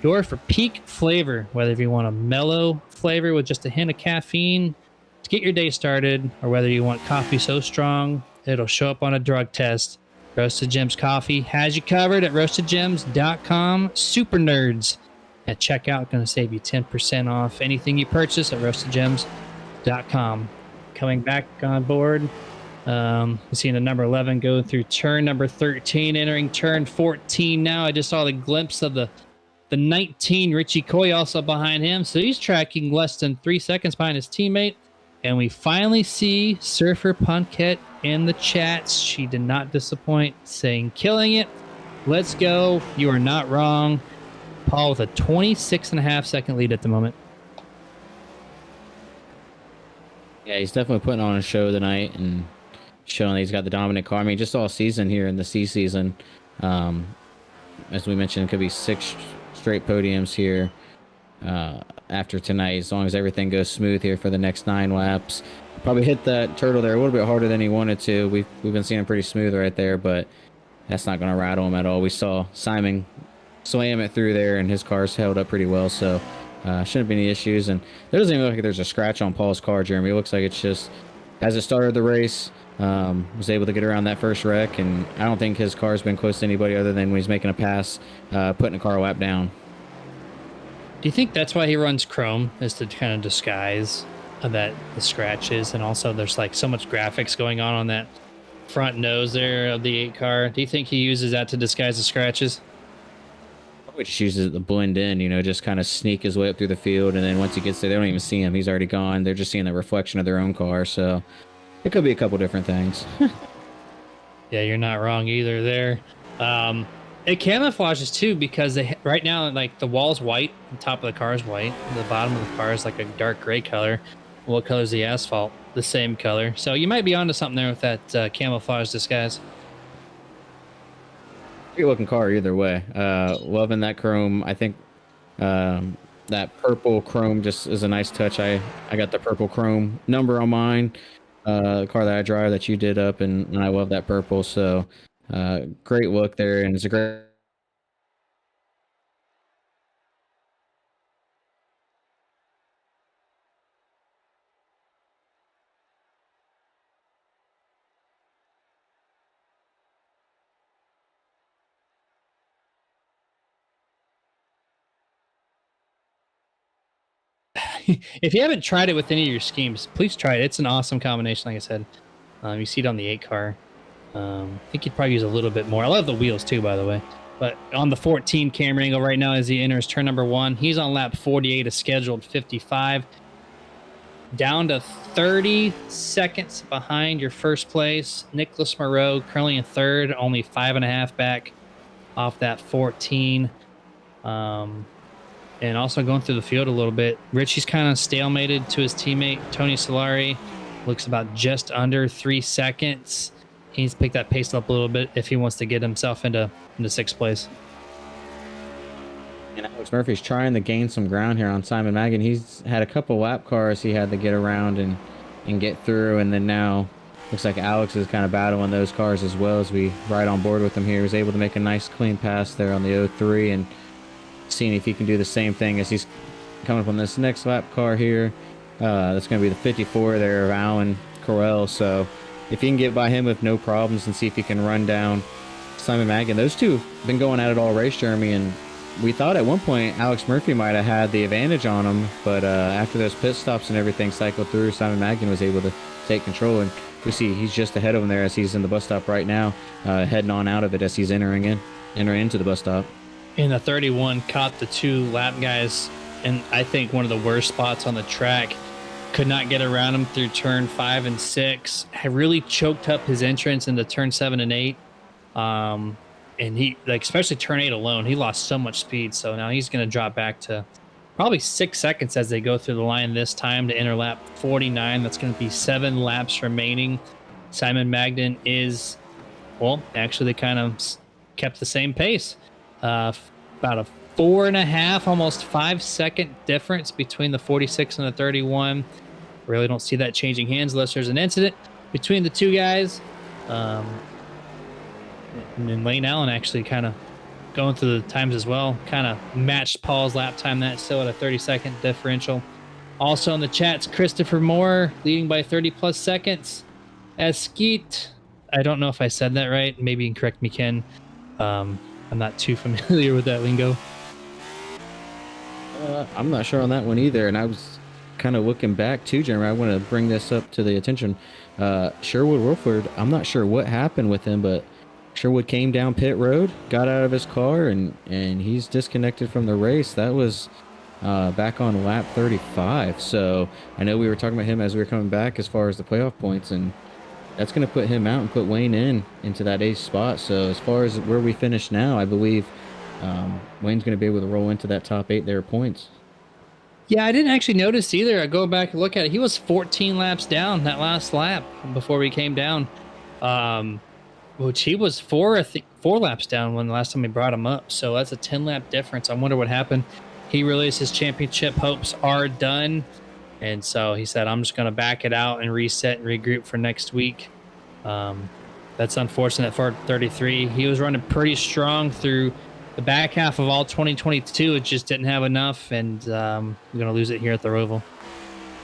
door for peak flavor. Whether if you want a mellow flavor with just a hint of caffeine to get your day started, or whether you want coffee so strong it'll show up on a drug test, Roasted Gems Coffee has you covered at roastedgems.com. Super nerds at checkout going to save you 10% off anything you purchase at roastedgems.com. Coming back on board, we're seeing the number 11 go through turn number 13, entering turn 14 now. I just saw the glimpse of the 19 Richie Coy also behind him, so he's tracking less than 3 seconds behind his teammate. And we finally see Surfer Punkett in the chats. She did not disappoint, saying, killing it. Let's go. You are not wrong. Paul with a 26.5-second lead at the moment. Yeah, he's definitely putting on a show tonight and showing that he's got the dominant car. I mean, just all season here in the C season. As we mentioned, it could be 6 straight podiums here after tonight, as long as everything goes smooth here for the next 9 laps. Probably hit that turtle there a little bit harder than he wanted to. We've been seeing him pretty smooth right there, but that's not going to rattle him at all. We saw Simon slam it through there, and his car's held up pretty well, so shouldn't be any issues. And there doesn't even look like there's a scratch on Paul's car, Jeremy. It looks like it's just, as it started the race, was able to get around that first wreck, and I don't think his car's been close to anybody other than when he's making a pass, putting a car lap down. Do you think that's why he runs chrome, is to kind of disguise that the scratches, and also there's like so much graphics going on that front nose there of the 8 car? Do you think he uses that to disguise the scratches? Probably just uses it to blend in, just kind of sneak his way up through the field, and then once he gets there, they don't even see him. He's already gone. They're just seeing the reflection of their own car, so it could be a couple different things. Yeah, you're not wrong either there. It camouflages too, because right now, like, the wall's white, the top of the car is white, the bottom of the car is like a dark gray color. What color is the asphalt? The same color. So you might be onto something there with that camouflage disguise. Great looking car either way. Loving that chrome. I think that purple chrome just is a nice touch. I got the purple chrome number on mine. The car that I drive that you did up, and I love that purple. So great look there, and it's a great. If you haven't tried it with any of your schemes, please try it. It's an awesome combination, like I said. You see it on the 8 car. I think you'd probably use a little bit more. I love the wheels too, by the way. But on the 14 camera angle right now as he enters turn number 1, he's on lap 48, a scheduled 55. Down to 30 seconds behind your first place. Nicholas Moreau currently in third, only 5.5 back off that 14. And also going through the field a little bit, Richie's kind of stalemated to his teammate, Tony Solari. Looks about just under 3 seconds. He needs to pick that pace up a little bit if he wants to get himself into 6th place. And Alex Murphy's trying to gain some ground here on Simon Magin. He's had a couple lap cars he had to get around and get through, and then now looks like Alex is kind of battling those cars as well as we ride on board with him here. He was able to make a nice clean pass there on the 03 and seeing if he can do the same thing as he's coming up on this next lap car here. That's going to be the 54 there of Alan Correll. So if he can get by him with no problems and see if he can run down Simon Magin. Those two have been going at it all race, Jeremy, and we thought at one point Alex Murphy might have had the advantage on him, but after those pit stops and everything cycled through, Simon Magin was able to take control, and we see he's just ahead of him there as he's in the bus stop right now, heading on out of it as he's entering into the bus stop. In the 31, caught the 2 lap guys, and I think one of the worst spots on the track. Could not get around him through turn 5 and 6. Had really choked up his entrance into turn 7 and 8. And he, like, especially turn 8 alone, he lost so much speed. So now he's going to drop back to probably 6 seconds as they go through the line this time to enter lap 49. That's going to be 7 laps remaining. Simon Magden is, well, actually they kind of kept the same pace. About a 4.5, almost 5 second difference between the 46 and the 31. Really don't see that changing hands unless there's an incident between the 2 guys. And then Lane Allen actually kind of going through the times as well. Kind of matched Paul's lap time. That's still at a 30-second differential. Also in the chats, Christopher Moore leading by 30-plus seconds. As Skeet, I don't know if I said that right. Maybe you can correct me, Ken. I'm not too familiar with that lingo. I'm not sure on that one either, and I was kind of looking back too, Jeremy. I want to bring this up to the attention. Sherwood Wolford, I'm not sure what happened with him, but Sherwood came down pit road, got out of his car, and he's disconnected from the race. That was back on lap 35. So I know we were talking about him as we were coming back as far as the playoff points, and that's going to put him out and put Wayne into that 8th spot. So as far as where we finish now, I believe Wayne's going to be able to roll into that top 8 there points. Yeah, I didn't actually notice either. I go back and look at it. He was 14 laps down that last lap before we came down. Which he was 4 laps down when the last time we brought him up. So that's a 10-lap difference. I wonder what happened. He realized his championship hopes are done. And so he said, I'm just going to back it out and reset and regroup for next week. That's unfortunate for 33. He was running pretty strong through the back half of all 2022. It just didn't have enough, and we're going to lose it here at the Roval.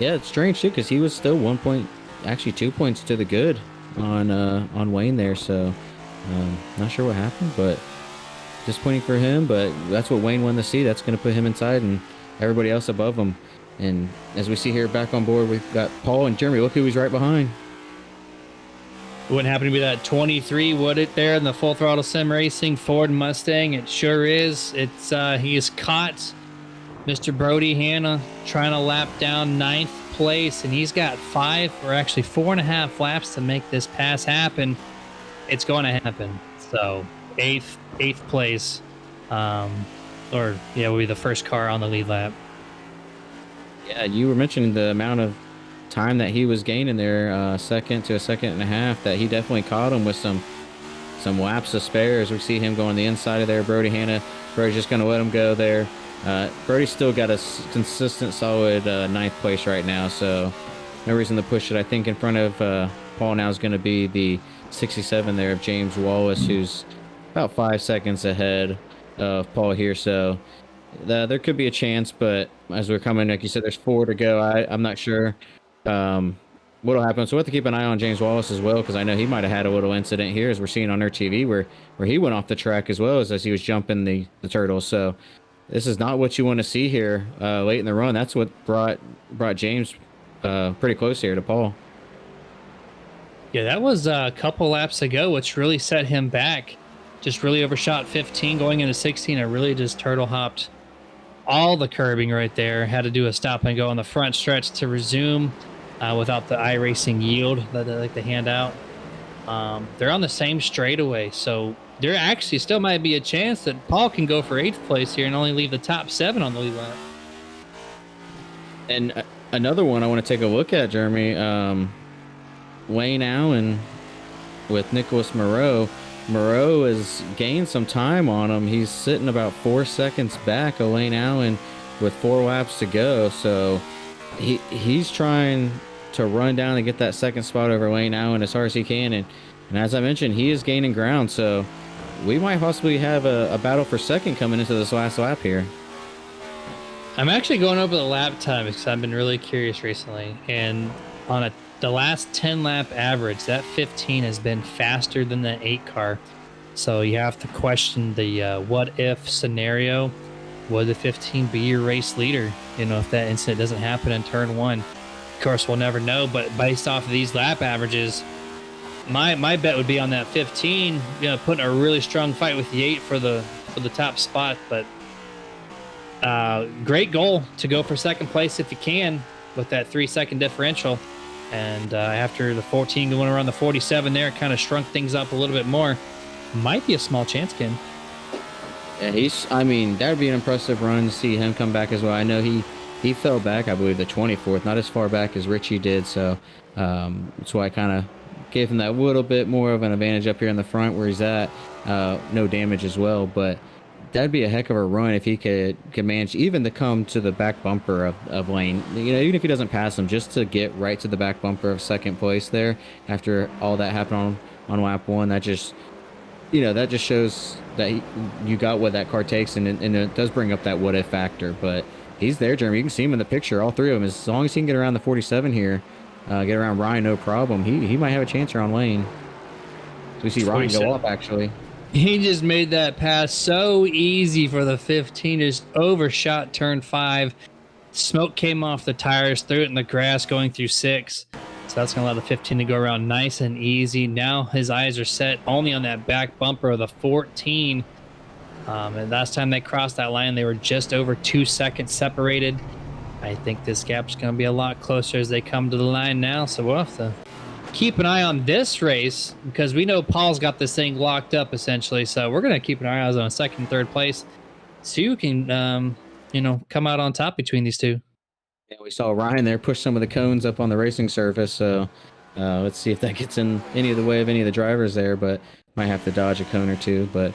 Yeah, it's strange too, because he was still 1 point, actually 2 points to the good on Wayne there. So not sure what happened, but disappointing for him. But that's what Wayne wanted to see. That's going to put him inside and everybody else above him. And as we see here back on board, we've got Paul and Jeremy. Look who he's right behind. Wouldn't happen to be that 23, would it, there in the Full Throttle Sim Racing Ford Mustang? It sure is. It's he has caught Mr. Brody Hannah trying to lap down 9th place, and he's got 4.5 laps to make this pass happen. It's going to happen. So 8th place, will be the first car on the lead lap. Yeah, you were mentioning the amount of time that he was gaining there, second to a second and a half, that he definitely caught him with some laps to spare. As we see him going the inside of there, Brody Hannah. Brody's just going to let him go there. Brody's still got a consistent, solid 9th place right now, so no reason to push it. I think in front of Paul now is going to be the 67 there of James Wallace, who's about 5 seconds ahead of Paul here. So there could be a chance, but as we're coming, like you said, there's 4 to go. I'm not sure what'll happen. So we'll have to keep an eye on James Wallace as well, because I know he might have had a little incident here, as we're seeing on NERDtv, where he went off the track as well as he was jumping the turtles. So this is not what you want to see here late in the run. That's what brought James pretty close here to Paul. Yeah, that was a couple laps ago, which really set him back. Just really overshot 15 going into 16. I really just turtle hopped all the curbing right there. Had to do a stop and go on the front stretch to resume without the iRacing yield that they like to hand out. They're on the same straightaway, so there actually still might be a chance that Paul can go for 8th place here and only leave the top 7 on the lead lap. And another one I want to take a look at, Jeremy, Wayne Allen with Nicholas Moreau. Moreau has gained some time on him. He's sitting about 4 seconds back of Lane Allen with 4 laps to go. So he's trying to run down and get that second spot over Lane Allen as hard as he can. And as I mentioned, he is gaining ground. So we might possibly have a battle for second coming into this last lap here. I'm actually going over the lap time because I've been really curious recently. And on the last 10 lap average, that 15 has been faster than the 8 car. So you have to question the what if scenario. Would the 15 be your race leader? You know, if that incident doesn't happen in turn 1. Of course, we'll never know, but based off of these lap averages, my bet would be on that 15, you know, putting a really strong fight with the 8 for the top spot. But great goal to go for second place if you can with that 3-second differential. And after the 14 going around the 47 there, kind of shrunk things up a little bit more. Might be a small chance, Ken. Yeah, I mean, that would be an impressive run to see him come back as well. I know he fell back, I believe, the 24th, not as far back as Richie did. So that's why I kind of gave him that little bit more of an advantage up here in the front where he's at. No damage as well, but that'd be a heck of a run if he could manage even to come to the back bumper of Lane. You know, even if he doesn't pass him, just to get right to the back bumper of second place there after all that happened on lap 1. That just, you know, that just shows that you got what that car takes, and it does bring up that what if factor. But he's there, Jeremy. You can see him in the picture, all 3 of them. As long as he can get around the 47 here, get around Ryan, no problem. He might have a chance around Lane. So we see Ryan go up, actually. He just made that pass so easy for the 15. Just overshot turn 5. Smoke came off the tires, threw it in the grass going through 6. So that's going to allow the 15 to go around nice and easy. Now his eyes are set only on that back bumper of the 14. And last time they crossed that line, they were just over 2 seconds separated. I think this gap's going to be a lot closer as they come to the line now. So we'll have to keep an eye on this race because we know Paul's got this thing locked up essentially. So we're going to keep an eye on second and third place. See who can, you know, come out on top between these two. Yeah, we saw Ryan there push some of the cones up on the racing surface. So let's see if that gets in any of the way of any of the drivers there, but might have to dodge a cone or 2, but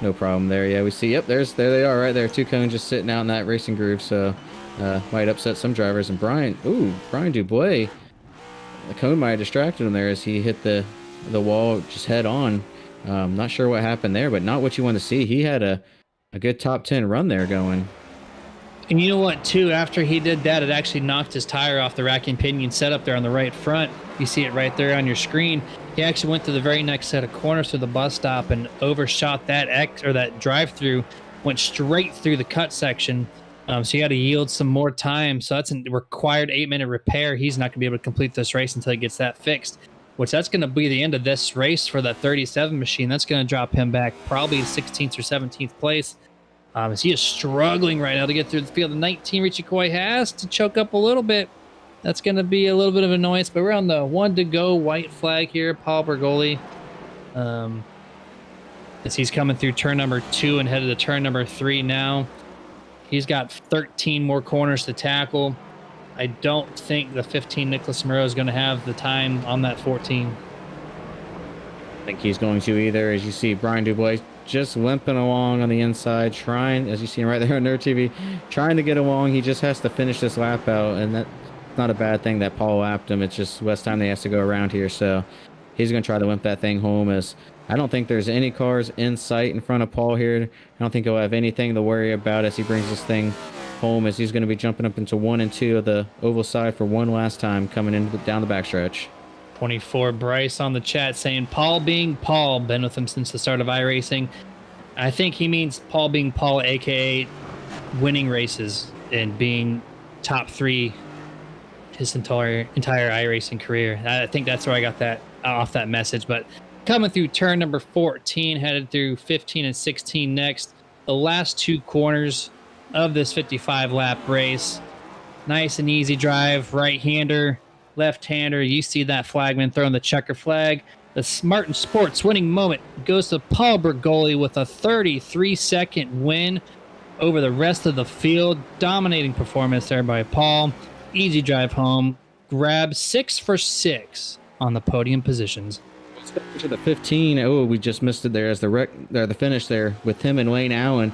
no problem there. Yeah, we see, yep, there they are right there. 2 cones just sitting out in that racing groove. So might upset some drivers. And Brian Dubois, the cone might have distracted him there as he hit the wall just head on. Not sure what happened there, but not what you want to see. He had a good top 10 run there going. And you know what, too? After he did that, it actually knocked his tire off the rack and pinion set up there on the right front. You see it right there on your screen. He actually went to the very next set of corners through the bus stop and overshot that drive-through, went straight through the cut section. So he had to yield some more time. So that's a required 8-minute repair. He's not going to be able to complete this race until he gets that fixed, which that's going to be the end of this race for that 37 machine. That's going to drop him back probably 16th or 17th place. As he is struggling right now to get through the field. The 19 Richie Coy has to choke up a little bit. That's going to be a little bit of annoyance, but we're on the 1 to go white flag here. Paul Bergoli, as he's coming through turn number 2 and headed to turn number 3 now. He's got 13 more corners to tackle. I don't think the 15 Nicholas Moreau is going to have the time on that 14. I think he's going to either. As you see, Brian Dubois just limping along on the inside, trying, as you see him right there on NERDtv, trying to get along. He just has to finish this lap out, and that's not a bad thing that Paul lapped him. It's just less time they has to go around here, so he's going to try to limp that thing home. As I don't think there's any cars in sight in front of Paul here. I don't think he'll have anything to worry about as he brings this thing home, as he's going to be jumping up into 1 and 2 of the oval side for one last time coming in down the backstretch. 24 Bryce on the chat saying Paul being Paul, been with him since the start of iRacing. I think he means Paul being Paul, aka winning races and being top 3 his entire iRacing career. I think that's where I got that off that message. But coming through turn number 14, headed through 15 and 16 next. The last 2 corners of this 55 lap race. Nice and easy drive, right-hander, left-hander. You see that flagman throwing the checker flag. The Martin Sports winning moment goes to Paul Bergoli with a 33-second win over the rest of the field. Dominating performance there by Paul. Easy drive home. Grab 6 for 6 on the podium positions. Let's go to the 15. Oh, we just missed it there as the finish there with him and Wayne Allen.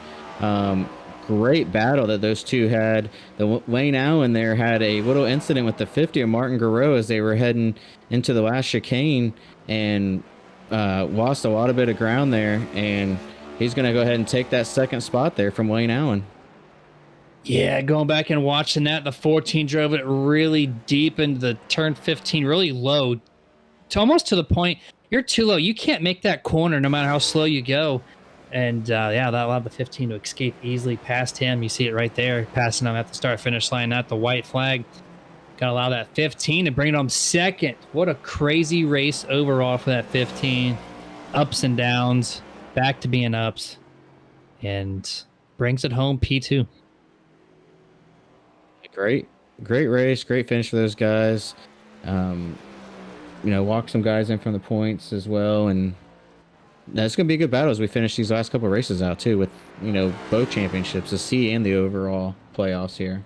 Great battle that those two had. Wayne Allen there had a little incident with the 50 of Martin Garreau as they were heading into the last chicane and lost a lot of bit of ground there. And he's going to go ahead and take that second spot there from Wayne Allen. Yeah, going back and watching that, the 14 drove it really deep into the turn 15, really low, to almost to the point you're too low. You can't make that corner no matter how slow you go. And yeah, that allowed the 15 to escape easily past him. You see it right there, passing him at the start-finish line, not the white flag. Gonna allow that 15 to bring it home second. What a crazy race overall for that 15. Ups and downs, back to being ups, and brings it home P2. Great race, great finish for those guys. Walk some guys in from the points as well, and that's going to be a good battle as we finish these last couple of races out too, with both championships, the C and the overall playoffs here.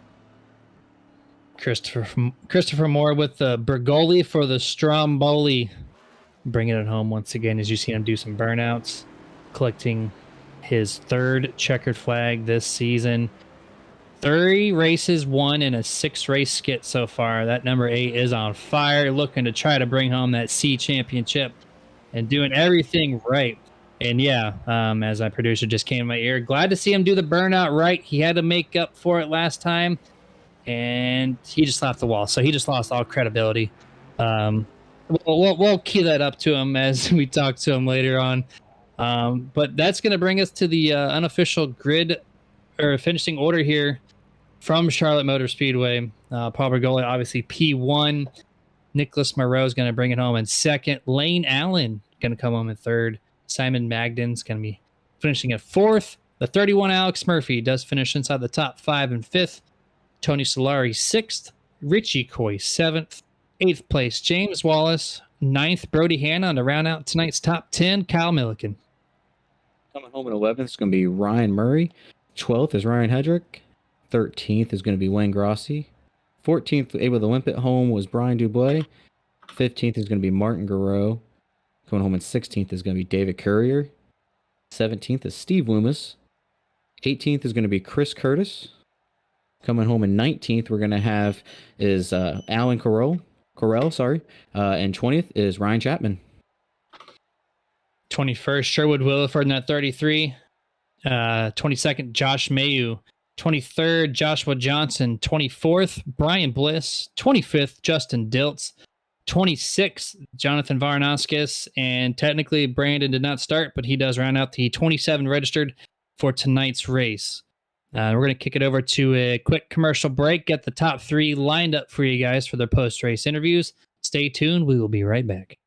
Christopher Moore with the Bergoli for the Stromboli, bringing it home once again as you see him do some burnouts, collecting his third checkered flag this season. 30 races won in a 6-race skit so far. That number 8 is on fire, looking to try to bring home that C championship and doing everything right. And yeah, as my producer just came in my ear, glad to see him do the burnout right. He had to make up for it last time, and he just slapped the wall. So he just lost all credibility. We'll key that up to him as we talk to him later on. But that's going to bring us to the unofficial grid or finishing order here from Charlotte Motor Speedway. Paul Bergoli, obviously P1. Nicholas Moreau is going to bring it home in second. Lane Allen going to come home in third. Simon Magden's going to be finishing at fourth. The 31 Alex Murphy does finish inside the top 5 in fifth. Tony Solari 6th. Richie Coy 7th. 8th place James Wallace. 9th Brody Hannah to round out tonight's top 10. Kyle Milliken. Coming home in 11th is going to be Ryan Murray. 12th is Ryan Hedrick. 13th is going to be Wayne Grossi. 14th, able to limp it home, was Brian Dubois. 15th is going to be Martin Garreau. Coming home in 16th is going to be David Courier. 17th is Steve Loomis. 18th is going to be Chris Curtis. Coming home in 19th, we're going to have is Alan Correll, and 20th is Ryan Chapman. 21st, Sherwood Williford in that 33. 22nd, Josh Mayu. 23rd, Joshua Johnson. 24th, Brian Bliss. 25th, Justin Diltz. 26th, Jonathan Varanaskis. And technically, Brandon did not start, but he does round out the 27 registered for tonight's race. We're going to kick it over to a quick commercial break, get the top 3 lined up for you guys for their post-race interviews. Stay tuned. We will be right back.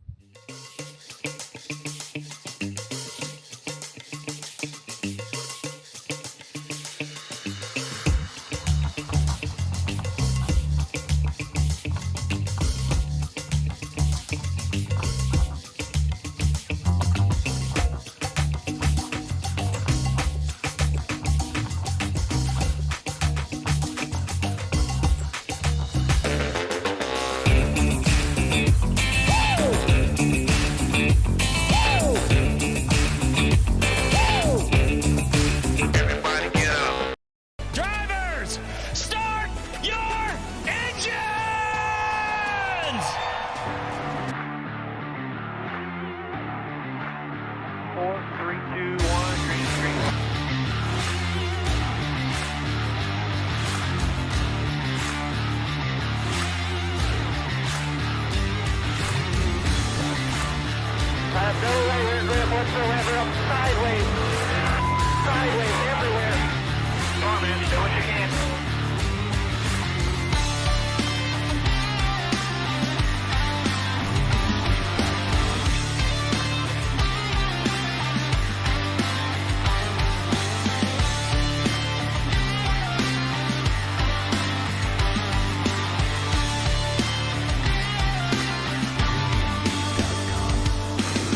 No layer grip whatsoever. Up sideways. Sideways everywhere. Come on, man. Do what you can.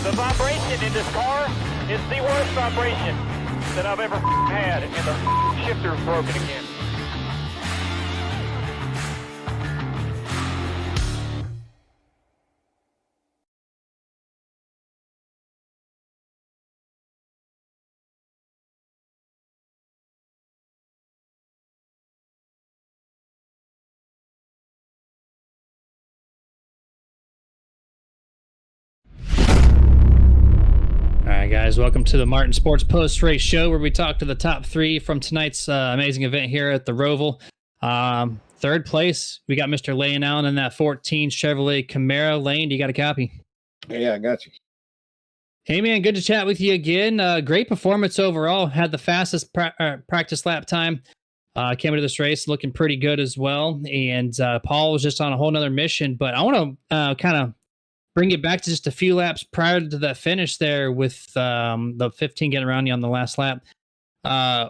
The vibration in this car is the worst vibration that I've ever had, and the shifter's broken again. guys, welcome to the Martin Sports Post Race Show, where we talk to the top three from tonight's amazing event here at the Roval. Third place, we got Mr. Lane Allen in that 14 Chevrolet Camaro. Lane, do you got a copy? Yeah, I got you. Hey man, good to chat with you again. Great performance overall. Had the fastest practice lap time. Came into this race looking pretty good as well. And Paul was just on a whole nother mission. But I want to kind of bring it back to just a few laps prior to the finish there with the 15 getting around you on the last lap. How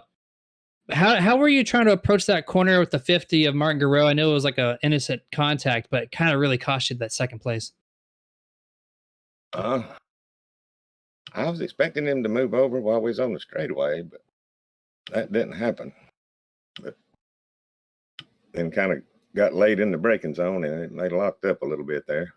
were you trying to approach that corner with the 50 of Martin Garreau? I know it was like a innocent contact, but it kind of really cost you that second place. I was expecting him to move over while we was on the straightaway, but that didn't happen. But then kind of got laid in the braking zone, and they locked up a little bit there.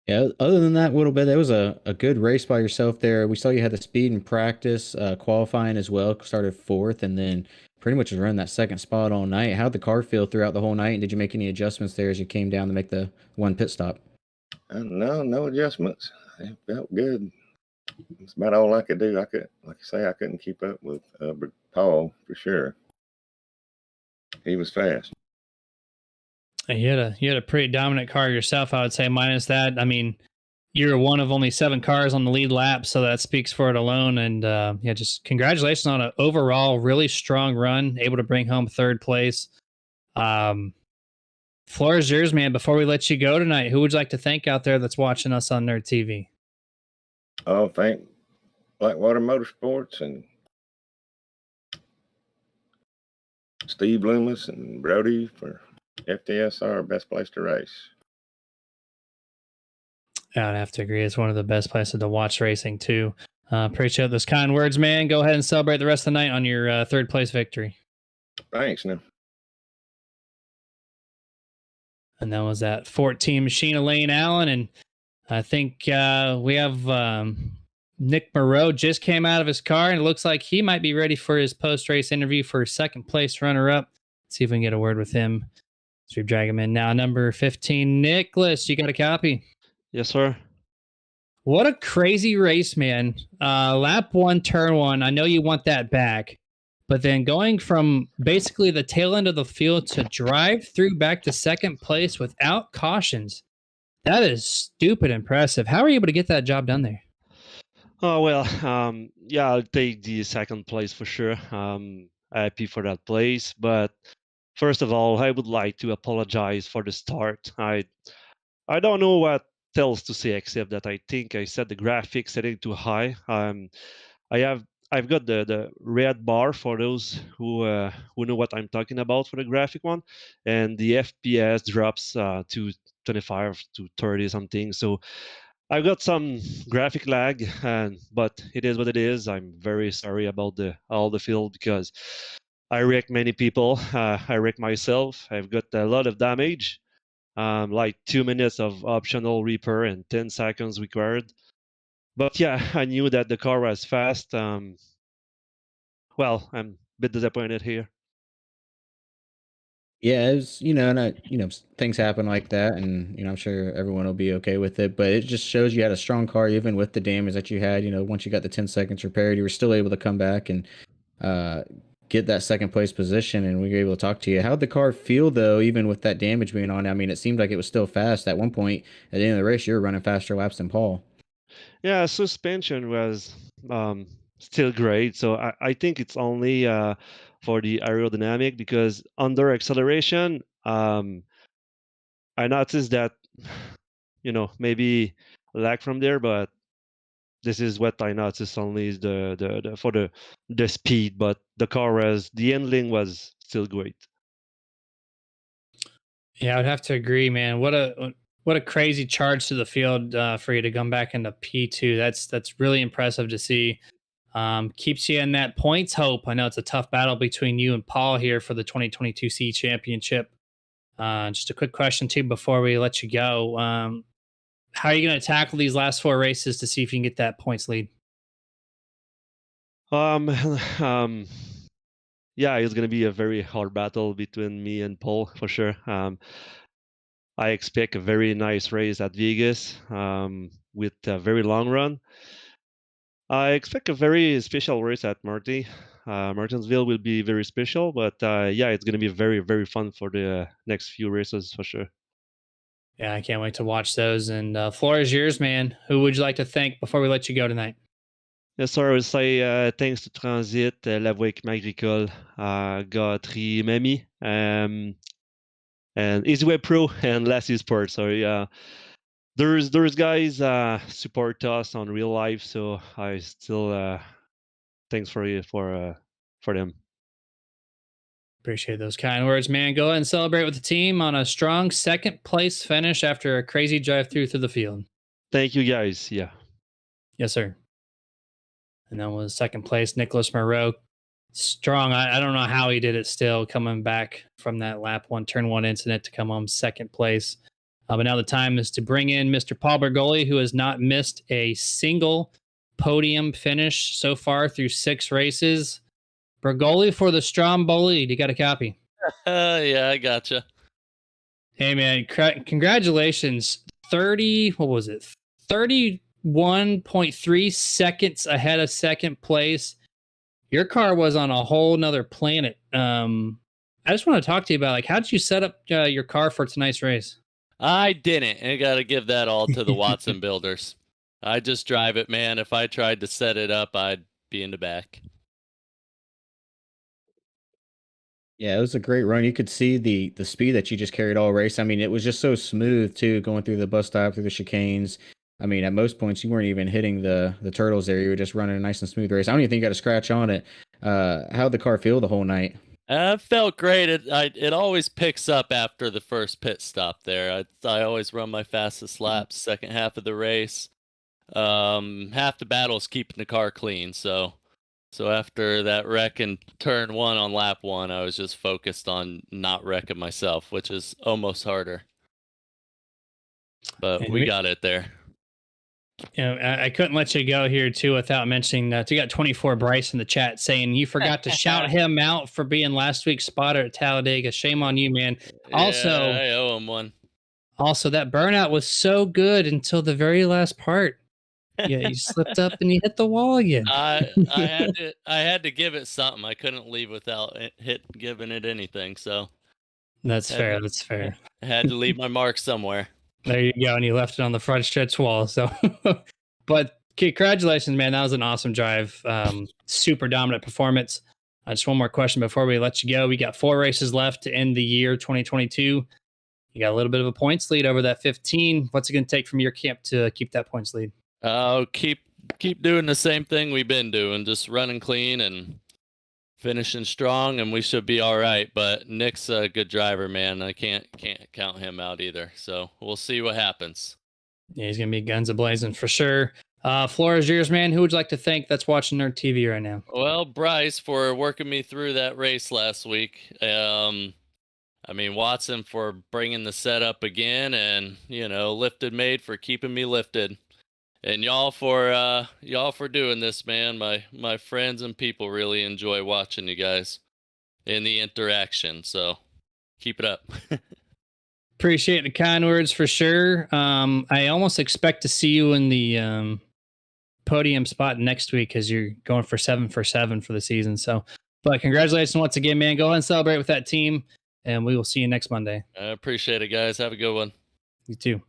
Yeah, other than that little bit, that was a good race by yourself there. We saw you had the speed in practice, qualifying as well, started fourth, and then pretty much was running that second spot all night. How'd the car feel throughout the whole night, and did you make any adjustments there as you came down to make the one pit stop? No adjustments. It felt good. That's about all I could do. Like I say, I couldn't keep up with Paul for sure. He was fast. You had a pretty dominant car yourself, I would say. Minus that, I mean, you're one of only 7 cars on the lead lap, so that speaks for it alone. And yeah, just congratulations on an overall really strong run, able to bring home third place. Floor is yours, man. Before we let you go tonight, who would you like to thank out there that's watching us on NERDtv? Oh, thank Blackwater Motorsports and Steve Loomis and Brody for FTSR, best place to race. I'd have to agree. It's one of the best places to watch racing, too. Appreciate those kind words, man. Go ahead and celebrate the rest of the night on your third place victory. Thanks, now. And that was that 14 machine of Lane Allen. And I think we have Nick Moreau just came out of his car, and it looks like he might be ready for his post-race interview for second place runner-up. See if we can get a word with him. So we drag him in now. Number 15, Nicholas, you got a copy? Yes, sir. What a crazy race, man. Lap 1, turn 1. I know you want that back. But then going from basically the tail end of the field to drive through back to second place without cautions, that is stupid impressive. How are you able to get that job done there? Oh, well, yeah, I'll take the second place for sure. Happy for that place. But first of all, I would like to apologize for the start. I don't know what else to say except that I think I set the graphics setting too high. I've got the red bar for those who know what I'm talking about for the graphic one, and the FPS drops to 25 to 30 something. So I've got some graphic lag, but it is what it is. I'm very sorry about all the field because I wrecked many people. I wrecked myself. I've got a lot of damage, like 2 minutes of optional repair and 10 seconds required. But yeah, I knew that the car was fast. Well, I'm a bit disappointed here. Yeah, it was, and things happen like that, and I'm sure everyone will be okay with it. But it just shows you had a strong car, even with the damage that you had. Once you got the 10 seconds repaired, you were still able to come back and get that second place position, and we were able to talk to you. How'd the car feel though, even with that damage being on? I mean, it seemed like it was still fast. At one point, at the end of the race, you were running faster laps than Paul. Yeah, suspension was still great. So I think it's only for the aerodynamic, because under acceleration, I noticed that, maybe lag from there, but this is what I noticed only is the speed, but the handling was still great. Yeah, I would have to agree, man. What a crazy charge to the field for you to come back into P2. That's really impressive to see. Keeps you in that points hope. I know it's a tough battle between you and Paul here for the 2022 C Championship. Just a quick question too before we let you go. How are you going to tackle these last 4 races to see if you can get that points lead? Yeah, it's going to be a very hard battle between me and Paul for sure. I expect a very nice race at Vegas. with a very long run. I expect a very special race at Martinsville will be very special, but yeah, it's going to be very, very fun for the next few races for sure. Yeah, I can't wait to watch those. And floor is yours, man. Who would you like to thank before we let you go tonight? Yes, sir. I would say thanks to Transit, La Voie Équipement Agricole, Gauterie Memi, and EasyWay Pro and Lassie Sports. So yeah, there's guys support us on real life. So I still thanks for them. Appreciate those kind words, man. Go ahead and celebrate with the team on a strong second place finish after a crazy drive through the field. Thank you, guys. Yeah. Yes, sir. And that was second place, Nicholas Moreau. Strong. I don't know how he did it still, coming back from that lap one, turn one incident to come home second place. But now the time is to bring in Mr. Paul Bergoli, who has not missed a single podium finish so far through 6 races. Bergoli for the Stromboli. You got a copy? Yeah, I gotcha. Hey, man, congratulations. 31.3 seconds ahead of second place. Your car was on a whole nother planet. I just want to talk to you about, like, how did you set up your car for tonight's race? I didn't. I got to give that all to the Watson builders. I just drive it, man. If I tried to set it up, I'd be in the back. Yeah, it was a great run. You could see the speed that you just carried all race. I mean, it was just so smooth too, going through the bus stop, through the chicanes. I mean, at most points you weren't even hitting the turtles there. You were just running a nice and smooth race. I don't even think you got a scratch on it. How'd the car feel the whole night? It felt great. It always picks up after the first pit stop there. I always run my fastest laps second half of the race. Half the battle is keeping the car clean. So after that wreck in turn 1 on lap 1, I was just focused on not wrecking myself, which is almost harder. But we got it there. You know, I couldn't let you go here too without mentioning that you got 24 Bryce in the chat saying you forgot to shout him out for being last week's spotter at Talladega. Shame on you, man. Also, yeah, I owe him one. Also, that burnout was so good until the very last part. Yeah, you slipped up and you hit the wall again. I had to give it something. I couldn't leave without giving it anything. So that's fair. That's fair. I had to leave my mark somewhere. There you go, and you left it on the front stretch wall. So, but congratulations, man! That was an awesome drive. Super dominant performance. Just one more question before we let you go. We got 4 races left to end the year 2022. You got a little bit of a points lead over that 15. What's it going to take from your camp to keep that points lead? Keep doing the same thing we've been doing, just running clean and finishing strong, and we should be all right. But Nick's a good driver, man. I can't count him out either. So we'll see what happens. Yeah, he's gonna be guns a-blazing for sure. Floor is yours, man. Who would you like to thank that's watching NERDtv right now? Well, Bryce for working me through that race last week. I mean, Watson for bringing the setup again, and Lifted Made for keeping me lifted. And y'all for doing this, man. My friends and people really enjoy watching you guys in the interaction. So keep it up. Appreciate the kind words for sure. I almost expect to see you in the podium spot next week because you're going for 7 for 7 for the season. So, but congratulations once again, man. Go ahead and celebrate with that team, and we will see you next Monday. I appreciate it, guys. Have a good one. You too.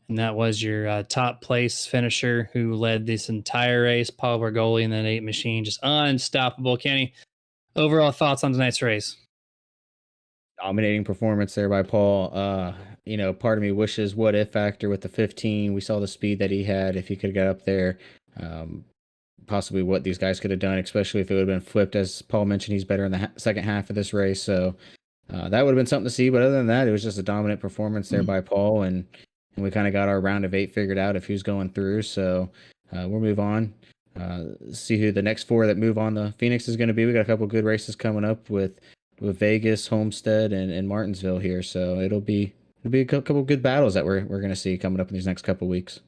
And that was your top place finisher who led this entire race, Paul Bergoli, and then 8 Machine. Just unstoppable. Kenny, overall thoughts on tonight's race? Dominating performance there by Paul. Part of me wishes what if factor with the 15. We saw the speed that he had. If he could get up there, possibly what these guys could have done, especially if it would have been flipped. As Paul mentioned, he's better in the second half of this race. So that would have been something to see. But other than that, it was just a dominant performance there by Paul. And we kind of got our round of 8 figured out of who's going through. So we'll move on. See who the next 4 that move on the Phoenix is going to be. We got a couple good races coming up with Vegas, Homestead, and Martinsville here. So it'll be a couple good battles that we're going to see coming up in these next couple weeks.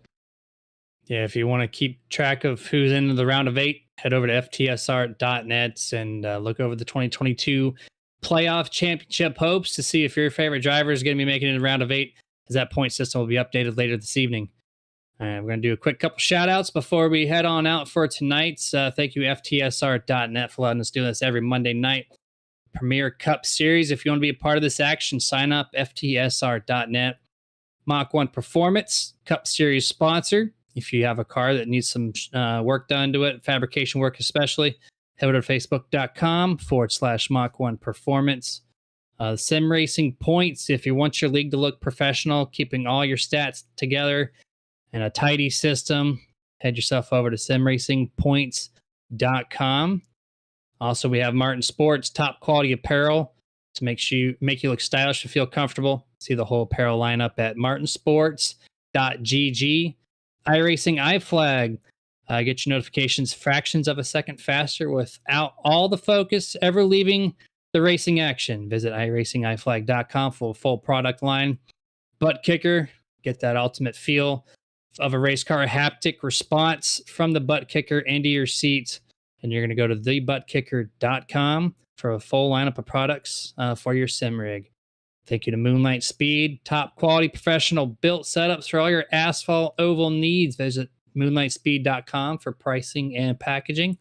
Yeah, if you want to keep track of who's in the round of 8, head over to FTSR.net and look over the 2022 playoff championship hopes to see if your favorite driver is going to be making it in the round of 8. as that point system will be updated later this evening. All right, we're going to do a quick couple shout outs before we head on out for tonight's. Thank you, FTSR.net, for letting us do this every Monday night. Premier Cup Series. If you want to be a part of this action, sign up, FTSR.net. Mach-1 Performance Cup Series sponsor. If you have a car that needs some work done to it, fabrication work especially, head over to facebook.com/Mach-1 Performance. Sim Racing Points. If you want your league to look professional, keeping all your stats together in a tidy system, head yourself over to simracingpoints.com. Also, we have Martin Sports, top quality apparel to make you look stylish and feel comfortable. See the whole apparel lineup at martinsports.gg. iRacing iFlag. Get your notifications fractions of a second faster without all the focus ever leaving the racing action. Visit iRacingIFlag.com for a full product line. Butt kicker. Get that ultimate feel of a race car, haptic response from the butt kicker into your seat. And you're going to go to thebuttkicker.com for a full lineup of products for your sim rig. Thank you to Moonlight Speed, top quality professional built setups for all your asphalt oval needs. Visit moonlightspeed.com for pricing and packaging.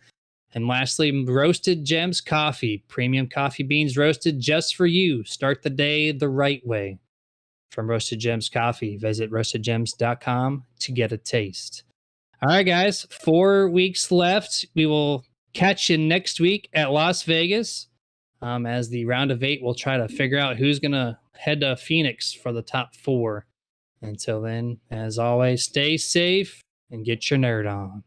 And lastly, Roasted Gems Coffee, premium coffee beans roasted just for you. Start the day the right way. From Roasted Gems Coffee, visit roastedgems.com to get a taste. All right, guys, 4 weeks left. We will catch you next week at Las Vegas. As the round of 8, we'll try to figure out who's going to head to Phoenix for the top 4. Until then, as always, stay safe and get your nerd on.